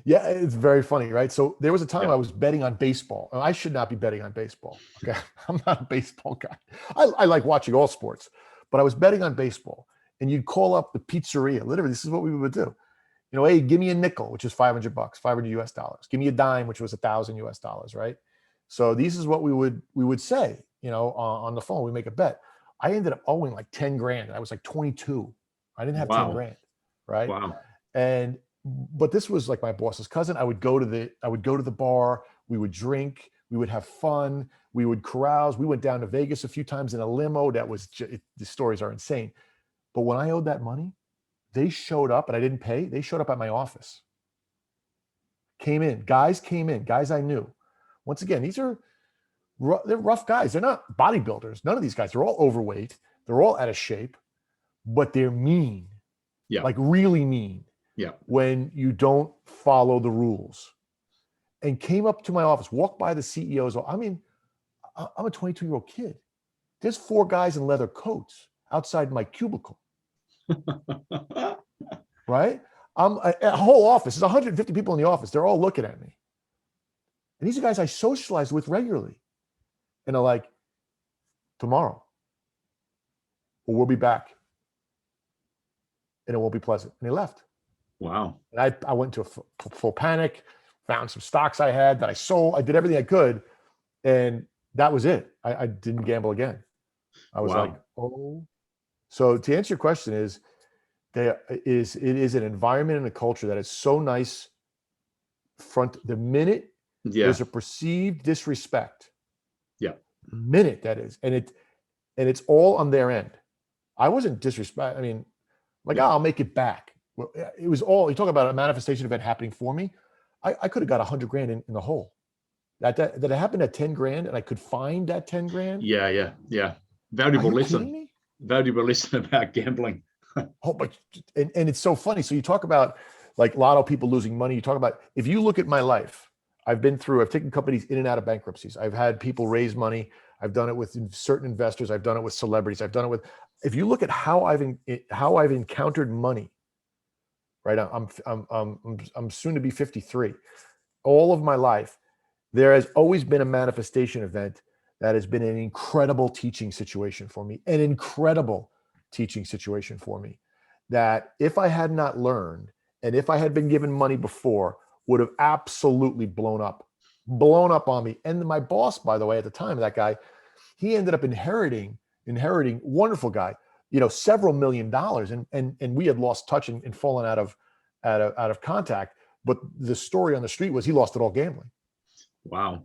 yeah, it's very funny, right? So there was a time Yeah. I was betting on baseball. And I should not be betting on baseball. Okay, I'm not a baseball guy. I like watching all sports, but I was betting on baseball. And you'd call up the pizzeria. Literally, this is what we would do. Hey, give me a nickel, which is $500, $500 US dollars. Give me a dime, which was $1,000 US dollars, right? So this is what we would say, on the phone. We make a bet. I ended up owing like 10 grand. I was like 22. I didn't have 10 Wow. grand, right? Wow. But this was like my boss's cousin. I would go to the bar. We would drink. We would have fun. We would carouse. We went down to Vegas a few times in a limo. The stories are insane. But when I owed that money, they showed up and I didn't pay. They showed up at my office. Guys came in, guys I knew. Once again, they're rough guys. They're not bodybuilders. None of these guys. They're all overweight. They're all out of shape, but they're mean. Yeah. Like really mean. Yeah. When you don't follow the rules. And came up to my office, walked by the CEO's. I mean, I'm a 22-year-old kid. There's 4 guys in leather coats outside my cubicle. Right? I'm a whole office. There's 150 people in the office. They're all looking at me. And these are guys I socialize with regularly. And they're like, tomorrow, or we'll be back. And it won't be pleasant. And they left. Wow. And I went into a full panic, found some stocks I had that I sold. I did everything I could. And that was it. I didn't gamble again. I was like, oh. So to answer your question it is an environment and a culture that is so nice. The minute there's a perceived disrespect, the minute that is, and it's all on their end. I wasn't disrespect. I mean, I'll make it back. Well, it was all, you talk about a manifestation event happening for me. I could have got 100 grand in the hole. That it happened at 10 grand and I could find that 10 grand. Yeah. Valuable lesson. Valuable lesson about gambling. Oh, but and it's so funny. So you talk about like lotto people losing money. You talk about, if you look at my life, I've taken companies in and out of bankruptcies. I've had people raise money. I've done it with certain investors. I've done it with celebrities. If you look at how I've encountered money, right? I'm soon to be 53. All of my life, there has always been a manifestation event that has been an incredible teaching situation for me, that if I had not learned, and if I had been given money before, would have absolutely blown up on me. And my boss, by the way, at the time, that guy, he ended up inheriting, wonderful guy, several $1 million. And we had lost touch and fallen out of contact. But the story on the street was he lost it all gambling. Wow.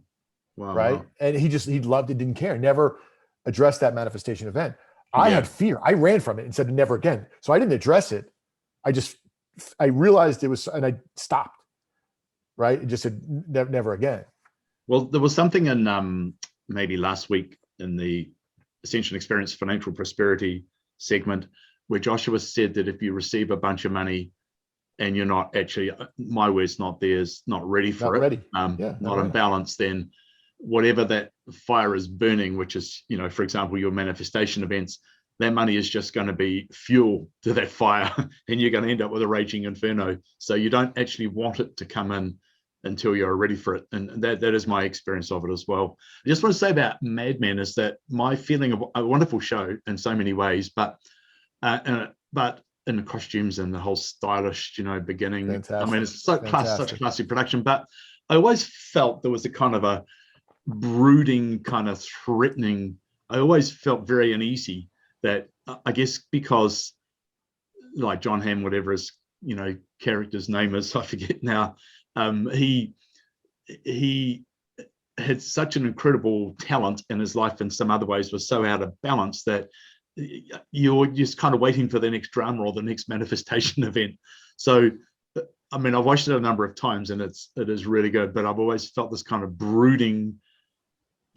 Right. Wow. And he loved it, didn't care, never addressed that manifestation event. I had fear. I ran from it and said never again. So I didn't address it. I realized it was, and I stopped. Right. It just said never again. Well, there was something in maybe last week in the Ascension Experience Financial Prosperity segment where Joshua said that if you receive a bunch of money and you're not actually, my words, not theirs, not ready for it, not in balance, then whatever that fire is burning, which is, for example, your manifestation events, that money is just going to be fuel to that fire and you're going to end up with a raging inferno. So you don't actually want it to come in until you're ready for it. And that is my experience of it as well. I just want to say about Mad Men is that my feeling of a wonderful show in so many ways, but in the costumes and the whole stylish, beginning. Fantastic. I mean, it's such a classy production, but I always felt there was a kind of a brooding, kind of threatening. I always felt very uneasy that, I guess because like John Hamm, whatever his, character's name is, I forget now. He had such an incredible talent in his life in some other ways, was so out of balance that you're just kind of waiting for the next drama or the next manifestation event. So, I mean, I've watched it a number of times and it is really good, but I've always felt this kind of brooding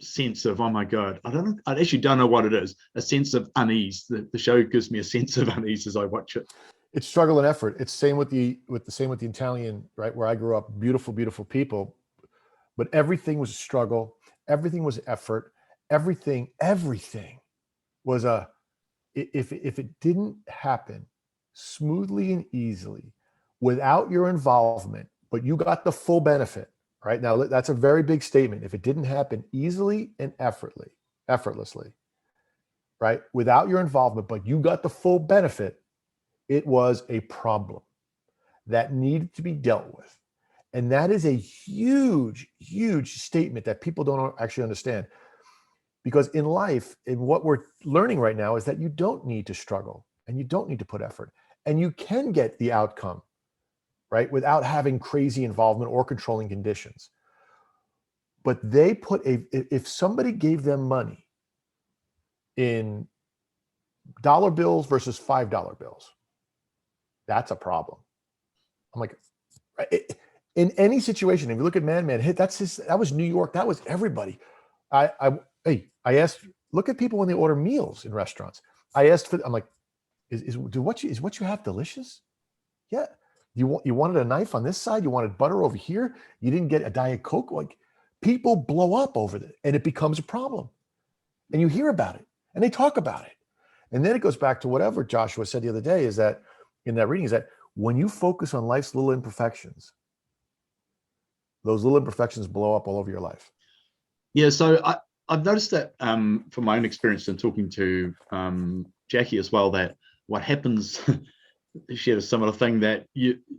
sense of, oh my God, I actually don't know what it is, a sense of unease. The show gives me a sense of unease as I watch it. It's struggle and effort. It's same with the Italian, right? Where I grew up, beautiful, beautiful people, but everything was a struggle. Everything was effort. Everything was if it didn't happen smoothly and easily without your involvement, but you got the full benefit, right? Now that's a very big statement. If it didn't happen easily and effortlessly, right? Without your involvement, but you got the full benefit, it was a problem that needed to be dealt with. And that is a huge, huge statement that people don't actually understand. Because in life, in what we're learning right now is that you don't need to struggle and you don't need to put effort, and you can get the outcome, right? Without having crazy involvement or controlling conditions. But they if somebody gave them money in dollar bills versus $5 bills, that's a problem. I'm like, in any situation, if you look at Man Hit, that was New York. That was everybody. I asked, look at people when they order meals in restaurants. I'm like, is what you have delicious? Yeah. You wanted a knife on this side. You wanted butter over here. You didn't get a Diet Coke. Like, people blow up over it and it becomes a problem. And you hear about it and they talk about it. And then it goes back to whatever Joshua said the other day, is that in that reading, is that when you focus on life's little imperfections, those little imperfections blow up all over your life. Yeah, so I've noticed that from my own experience in talking to Jackie as well, that what happens, she had a similar thing, that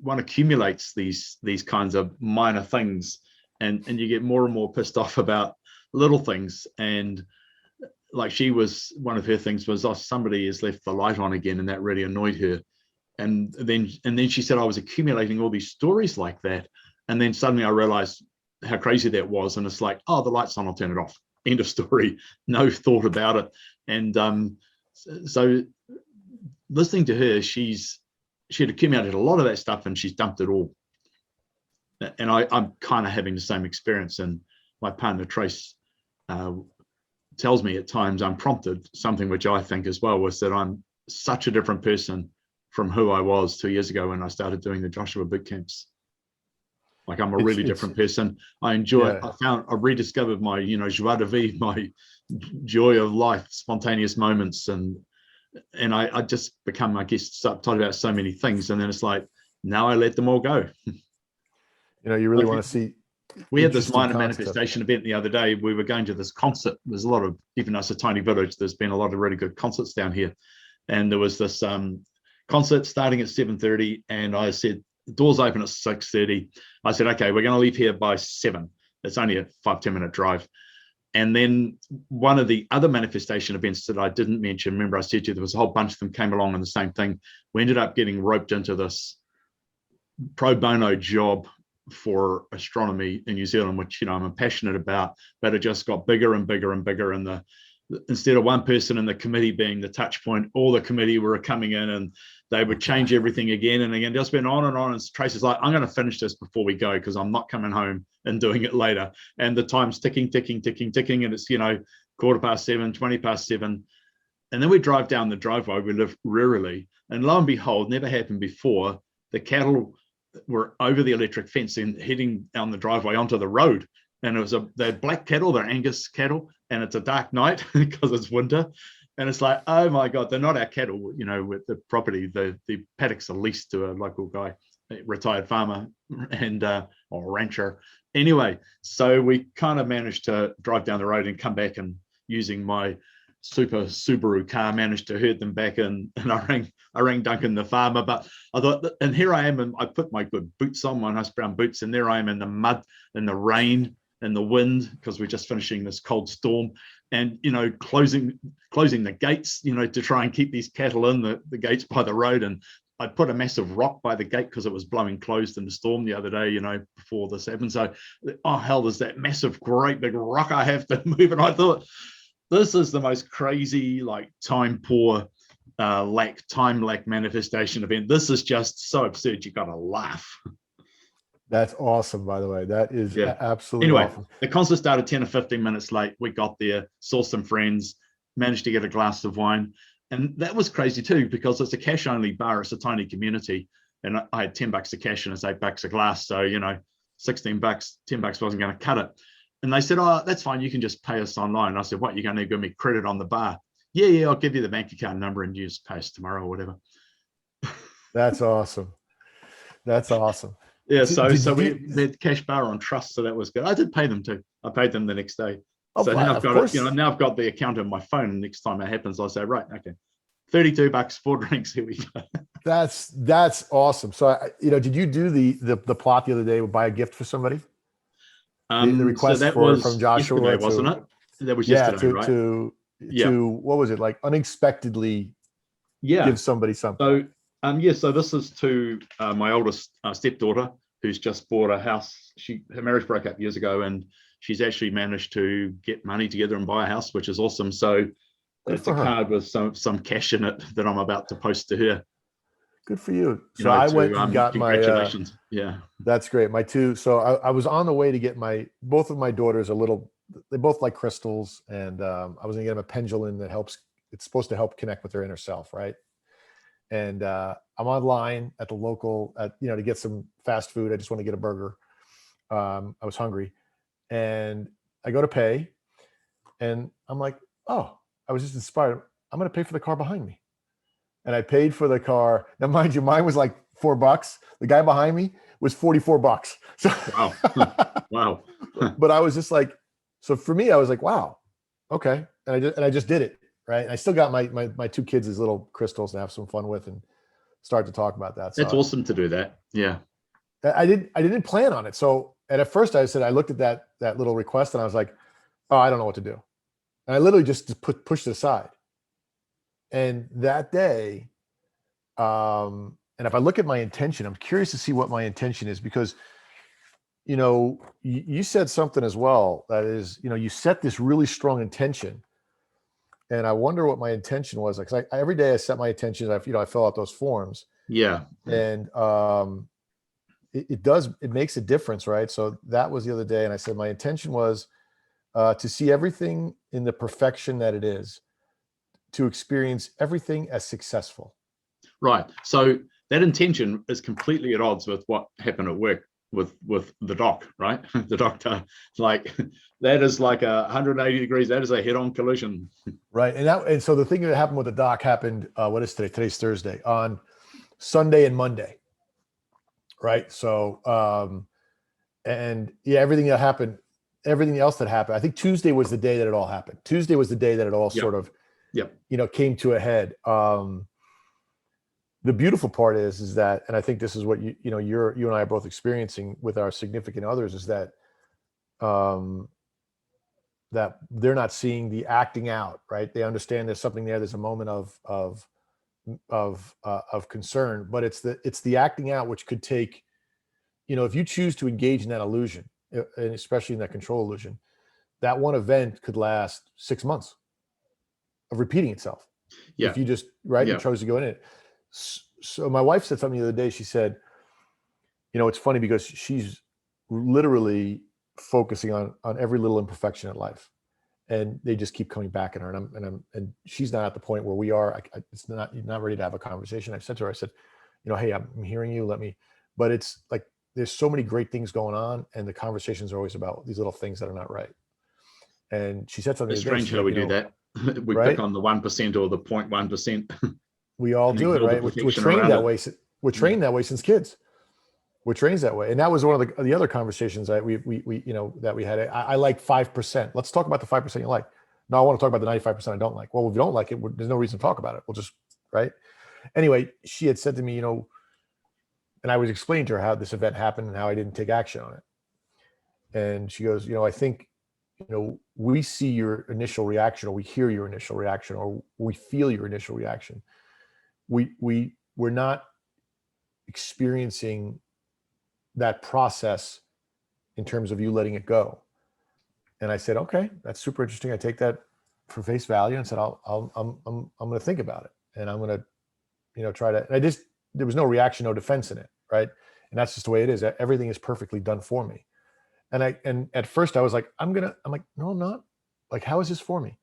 one accumulates these kinds of minor things, and you get more and more pissed off about little things. And like, one of her things was, oh, somebody has left the light on again, and that really annoyed her. And then she said, I was accumulating all these stories like that. And then suddenly I realized how crazy that was. And it's like, oh, the light's on, I'll turn it off. End of story. No thought about it. And so listening to her, she had accumulated a lot of that stuff and she's dumped it all. And I'm kind of having the same experience. And my partner, Trace, tells me at times unprompted, something which I think as well, was that I'm such a different person from who I was 2 years ago when I started doing the Joshua boot camps. Like, I'm a really different person. I enjoy it. I rediscovered my, joie de vivre, my joy of life, spontaneous moments. And I just become, I guess, talking about so many things. And then it's like, now I let them all go. You really want to see. We had this minor manifestation event the other day. We were going to this concert. There's a lot of, even though it's a tiny village, there's been a lot of really good concerts down here. And there was this concert starting at 7:30. And I said, the doors open at 6:30. I said, okay, we're going to leave here by 7. It's only a 5-10 minute drive. And then one of the other manifestation events that I didn't mention, remember I said to you, there was a whole bunch of them came along on the same thing. We ended up getting roped into this pro bono job for astronomy in New Zealand, which, I'm passionate about, but it just got bigger and bigger and bigger. And instead of one person in the committee being the touch point, all the committee were coming in and they would change everything again and again. Just went on and on. And Tracy's like, I'm going to finish this before we go because I'm not coming home and doing it later. And the time's ticking. And it's, 7:15, 7:20. And then we drive down the driveway. We live rurally. And lo and behold, never happened before, the cattle were over the electric fence and heading down the driveway onto the road. And it was they're black cattle, they're Angus cattle, and it's a dark night because it's winter. And it's like, oh my God, they're not our cattle, with the property. The paddocks are leased to a local guy, a retired farmer and or rancher. Anyway, so we kind of managed to drive down the road and come back, and using my super Subaru car, managed to herd them back in. And I rang Duncan, the farmer, but I thought, and here I am, and I put my good boots on, my nice brown boots, and there I am in the mud, in the rain, and the wind, because we're just finishing this cold storm, and closing the gates, to try and keep these cattle in the gates by the road. And I put a massive rock by the gate because it was blowing closed in the storm the other day, before this happened. So, oh hell, there's that massive, great big rock I have to move. And I thought, this is the most crazy, like, time lack manifestation event. This is just so absurd. You got to laugh. That's awesome, by the way. That is Yeah. absolutely Anyway, awesome. the concert started 10 or 15 minutes late. We got there, saw some friends, managed to get a glass of wine. And that was crazy too, because it's a cash only bar. It's a tiny community. And I had $10 of cash and it's $8 a glass. So, 16 bucks, $10 wasn't going to cut it. And they said, oh, that's fine. You can just pay us online. I said, what? You're going to give me credit on the bar? Yeah, I'll give you the bank account number and you just pay us tomorrow or whatever. That's awesome. That's awesome. Yeah, Did we you? had cash bar on trust, so that was good. I did pay them too. I paid them the next day. Oh, So now I've of got course. it. Now I've got the account on my phone. And next time it happens, I say, right, okay, $32, 4 drinks. Here we go. That's awesome. So did you do the plot the other day? Buy a gift for somebody? The So request that from was Joshua yesterday, wasn't it? That was yeah, yesterday, right? Yeah, to what was it, like unexpectedly yeah. give somebody something? So so this is to my oldest stepdaughter, who's just bought a house. Her marriage broke up years ago, and she's actually managed to get money together and buy a house, which is awesome. So Good it's for a her. card with some cash in it that I'm about to post to her. Good for you. So I went and got my congratulations. Yeah, that's great. My two. So I was on the way to get both of my daughters a little. They both like crystals, and I was gonna get them a pendulum that helps. It's supposed to help connect with their inner self, right? And I'm online at the local, to get some fast food. I just want to get a burger. I was hungry, and I go to pay, and I'm like, oh, I was just inspired. I'm going to pay for the car behind me, and I paid for the car. Now, mind you, mine was like $4. The guy behind me was $44. So, wow, wow. but I was just like, so for me, I was like, wow, okay, and I just did it. Right. And I still got my two kids as little crystals to have some fun with and start to talk about that. So That's awesome to do that. Yeah. I didn't plan on it. So at first I said, I looked at that little request and I was like, oh, I don't know what to do. And I literally just pushed it aside. And that day, and if I look at my intention, I'm curious to see what my intention is, because, you said something as well. That is, you set this really strong intention. And I wonder what my intention was. Like, every day I set my intentions. I fill out those forms. Yeah. And it makes a difference, right? So that was the other day, and I said my intention was to see everything in the perfection that it is, to experience everything as successful. Right. So that intention is completely at odds with what happened at work with the doc, right? The doctor, like, that is like 180 degrees. That is a head-on collision. Right. And so the thing that happened with the doc happened, what is today? Today's Thursday. On Sunday and Monday. Right. So, everything that happened, everything else that happened, I think Tuesday was the day that it all happened. Tuesday was the day that it all sort of, came to a head. The beautiful part is that, and I think this is what you and I are both experiencing with our significant others, is that, that they're not seeing the acting out, right? They understand there's something there. There's a moment of concern, but it's the acting out, which could take, if you choose to engage in that illusion, and especially in that control illusion, that one event could last 6 months of repeating itself. Yeah. If you just, you chose to go in it. So my wife said something the other day. She said, it's funny because she's literally focusing on every little imperfection in life, and they just keep coming back at her. And she's not at the point where we are. It's not ready to have a conversation. I said to her, I said, hey, I'm hearing you. But it's like, there's so many great things going on, and the conversations are always about these little things that are not right. And she said something. It's strange how we do that. We pick on the 1% or the 0.1%. We all do it, right? We're trained that way. We're trained that way since kids. We're trained that way. And that was one of the other conversations that we that we had. I like 5%. Let's talk about the 5% you like. No, I want to talk about the 95% I don't like. Well, if you don't like it, there's no reason to talk about it. We'll just, right? Anyway, she had said to me, and I was explaining to her how this event happened and how I didn't take action on it. And she goes, I think, we see your initial reaction, or we hear your initial reaction, or we feel your initial reaction. We're not experiencing that process in terms of you letting it go. And I said, okay, that's super interesting. I take that for face value, and said, I'm going to think about it, and I'm going to, try to. And there was no reaction, no defense in it, right? And that's just the way it is. Everything is perfectly done for me. And at first I was like, I'm like, no, I'm not. Like, how is this for me?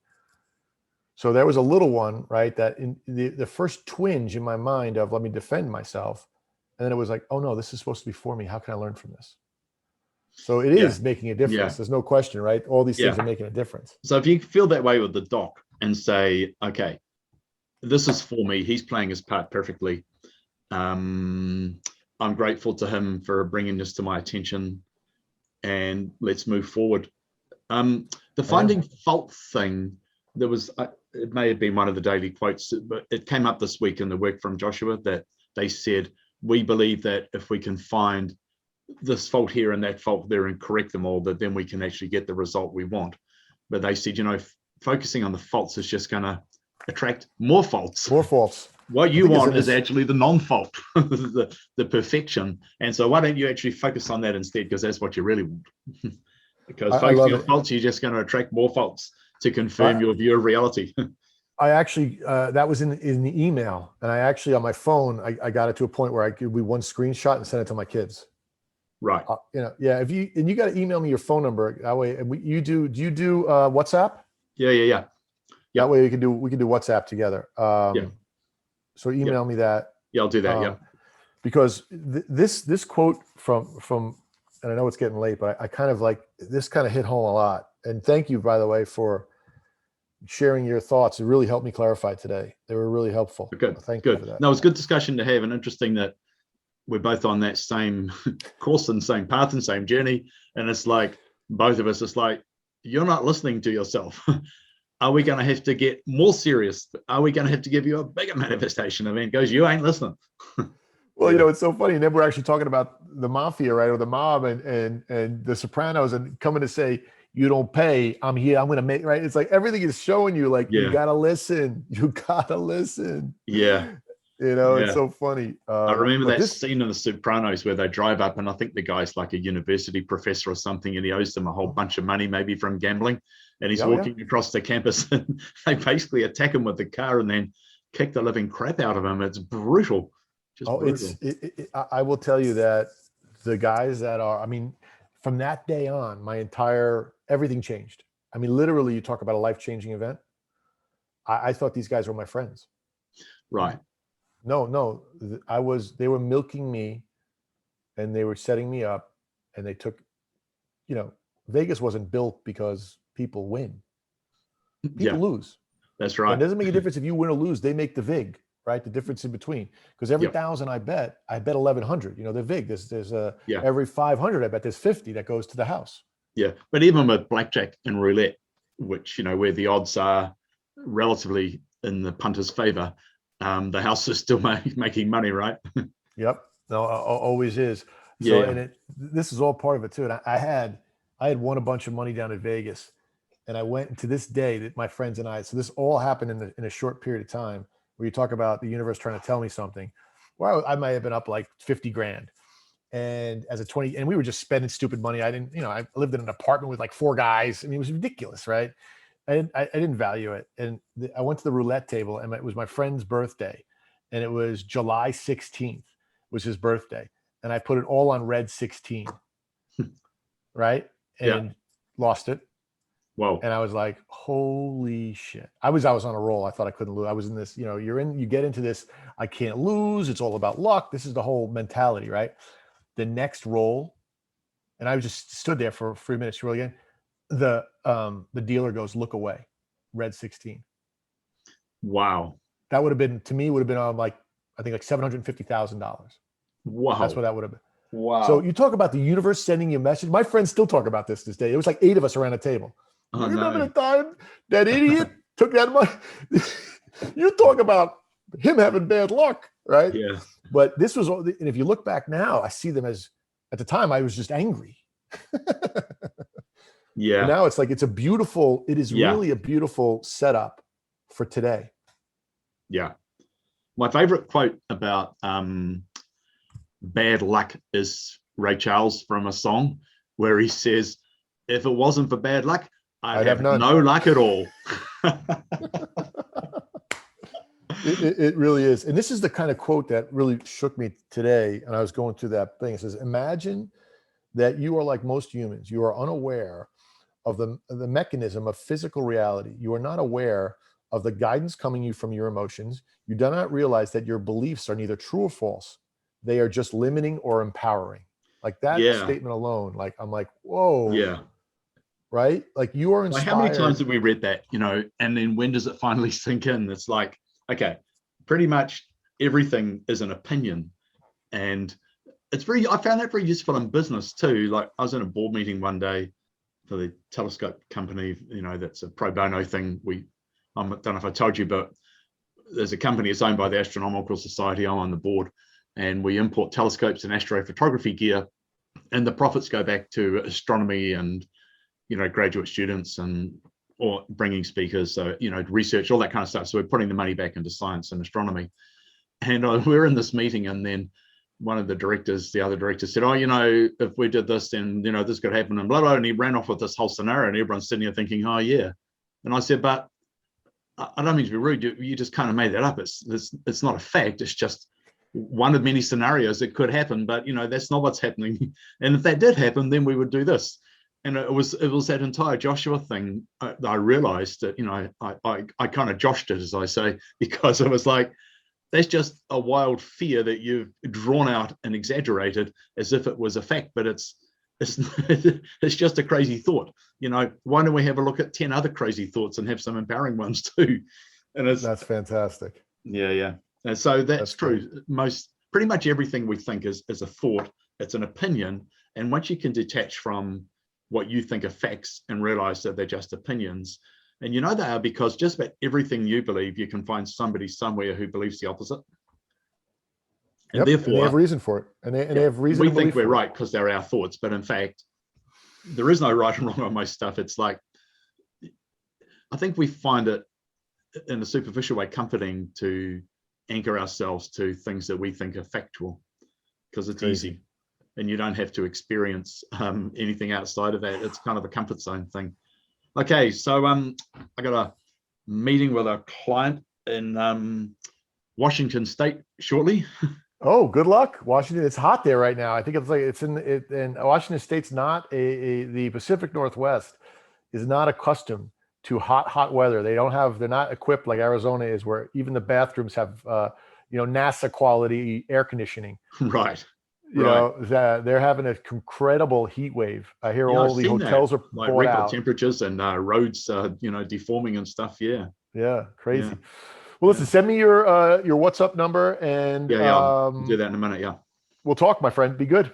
So there was a little one, right? That in the first twinge in my mind of let me defend myself. And then it was like, oh no, this is supposed to be for me. How can I learn from this? So it is making a difference. Yeah. There's no question, right? All these things Yeah. are making a difference. So if you feel that way with the doc and say, okay, this is for me, he's playing his part perfectly. I'm grateful to him for bringing this to my attention, and let's move forward. The finding fault thing, there was, it may have been one of the daily quotes, but it came up this week in the work from Joshua that they said, we believe that if we can find this fault here and that fault there and correct them all, that then we can actually get the result we want. But they said, focusing on the faults is just going to attract more faults. More faults. What you want is actually the non-fault, the perfection. And so why don't you actually focus on that instead? Because that's what you really want. Because focusing on faults, you're just going to attract more faults to confirm your view of reality. I actually, that was in the email. And I actually, on my phone, I got it to a point where I could be one screenshot and send it to my kids. Right. If you got to email me your phone number that way. And do you do WhatsApp? Yeah. That way we can do WhatsApp together. So email me that. Yeah, I'll do that. Because this quote from, and I know it's getting late, but I kind of like, this kind of hit home a lot. And thank you, by the way, for sharing your thoughts. It really helped me clarify today. They were really helpful. Good. So thank you for that. No, it's a good discussion to have, and interesting that we're both on that same course and same path and same journey. And it's like, both of us, it's like, you're not listening to yourself. Are we going to have to get more serious? Are we going to have to give you a bigger manifestation event? Goes, you ain't listening. Well, it's so funny. And then we're actually talking about the mafia, right? Or the mob and the Sopranos, and coming to say, you don't pay, I'm here, I'm going to make, right? It's like everything is showing you, like, you got to listen. You got to listen. Yeah. It's so funny. I remember that scene in the Sopranos where they drive up, and I think the guy's like a university professor or something, and he owes them a whole bunch of money, maybe from gambling. And he's walking across the campus, and they basically attack him with the car and then kick the living crap out of him. It's brutal. Brutal. I will tell you that the guys that are, from that day on, everything changed. Literally, you talk about a life-changing event. I thought these guys were my friends. Right. No, they were milking me, and they were setting me up, and they took, Vegas wasn't built because people win. People lose. That's right. It doesn't make a difference if you win or lose. They make the VIG, right? The difference in between. Because every 1,000 I bet 1,100. The VIG. There's every 500 I bet there's 50 that goes to the house. Yeah. But even with blackjack and roulette, which, where the odds are relatively in the punter's favor, the house is still making money, right? Yep. No, always is. So, and this is all part of it too. And I had won a bunch of money down at Vegas, and I went to this day that my friends and I. So this all happened in a short period of time. Where you talk about the universe trying to tell me something. Well, I might have been up like 50 grand, and as a 20, and we were just spending stupid money. I didn't, I lived in an apartment with like 4 guys. It was ridiculous, right? I didn't value it. And I went to the roulette table, and it was my friend's birthday, and it was July 16th was his birthday. And I put it all on red 16, right? And lost it. Whoa. And I was like, holy shit. I was on a roll. I thought I couldn't lose. I was in this, you get into this, I can't lose. It's all about luck. This is the whole mentality, right? The next roll, and I just stood there for 3 minutes to roll again. The dealer goes, look away, red 16. Wow. That would have been, to me, would have been on like, I think like $750,000. Wow. That's what that would have been. Wow. So you talk about the universe sending you a message. My friends still talk about this day. It was like 8 of us around the table. Oh, remember the time that idiot took that money? You talk about him having bad luck, right? Yeah. But this was, and if you look back now, I see them as, at the time, I was just angry. Yeah. And now it's like, it is really a beautiful setup for today. Yeah. My favorite quote about bad luck is Ray Charles from a song where he says, if it wasn't for bad luck, I'd have no luck at all. It really is. And this is the kind of quote that really shook me today. And I was going through that thing. It says, imagine that you are like most humans. You are unaware of the mechanism of physical reality. You are not aware of the guidance coming you from your emotions. You do not realize that your beliefs are neither true or false. They are just limiting or empowering. Like that Yeah. statement alone, like I'm like, whoa. Yeah. Right? Like you are Like inspired. how many times have we read that, and then when does it finally sink in? It's like, okay, pretty much everything is an opinion. And I found that very useful in business too. Like I was in a board meeting one day for the telescope company, that's a pro bono thing. I don't know if I told you, but there's a company that's owned by the Astronomical Society. I'm on the board, and we import telescopes and astrophotography gear, and the profits go back to astronomy and graduate students or bringing speakers, so research, all that kind of stuff. So we're putting the money back into science and astronomy. And we're in this meeting, and then one of the other directors said, if we did this, then this could happen, and blah blah. And he ran off with this whole scenario, and everyone's sitting here thinking, oh yeah. And I said, but I don't mean to be rude. You just kind of made that up. It's not a fact. It's just one of many scenarios that could happen. But that's not what's happening. And if that did happen, then we would do this. And it was that entire Joshua thing. I realized that I kind of joshed it, as I say, because it was like, that's just a wild fear that you've drawn out and exaggerated as if it was a fact, but it's just a crazy thought. Why don't we have a look at 10 other crazy thoughts and have some empowering ones too? And that's fantastic. Yeah. And so that's true. Great. Pretty much everything we think is a thought. It's an opinion. And once you can detach from what you think are facts and realize that they're just opinions, and they are, because just about everything you believe, you can find somebody somewhere who believes the opposite. And therefore, and they have reason for it. And they have reason. We think we're right because they're our thoughts, but in fact, there is no right and wrong on most stuff. It's like, I think we find it in a superficial way comforting to anchor ourselves to things that we think are factual, because it's easy and you don't have to experience anything outside of that. It's kind of a comfort zone thing. Okay, so I got a meeting with a client in Washington State shortly. Oh, good luck, Washington. It's hot there right now. I think it's in Washington State's not the Pacific Northwest is not accustomed to hot weather. They're not equipped like Arizona is, where even the bathrooms have NASA quality air conditioning. Right. They're having an incredible heat wave. I hear all the hotels are like record out. Temperatures and roads deforming and stuff. Yeah, crazy. Yeah. Well, listen, send me your WhatsApp number, and I'll do that in a minute. Yeah, we'll talk, my friend. Be good.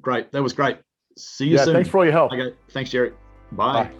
Great. That was great. See you soon. Thanks for all your help. Okay. Thanks, Jerry. Bye.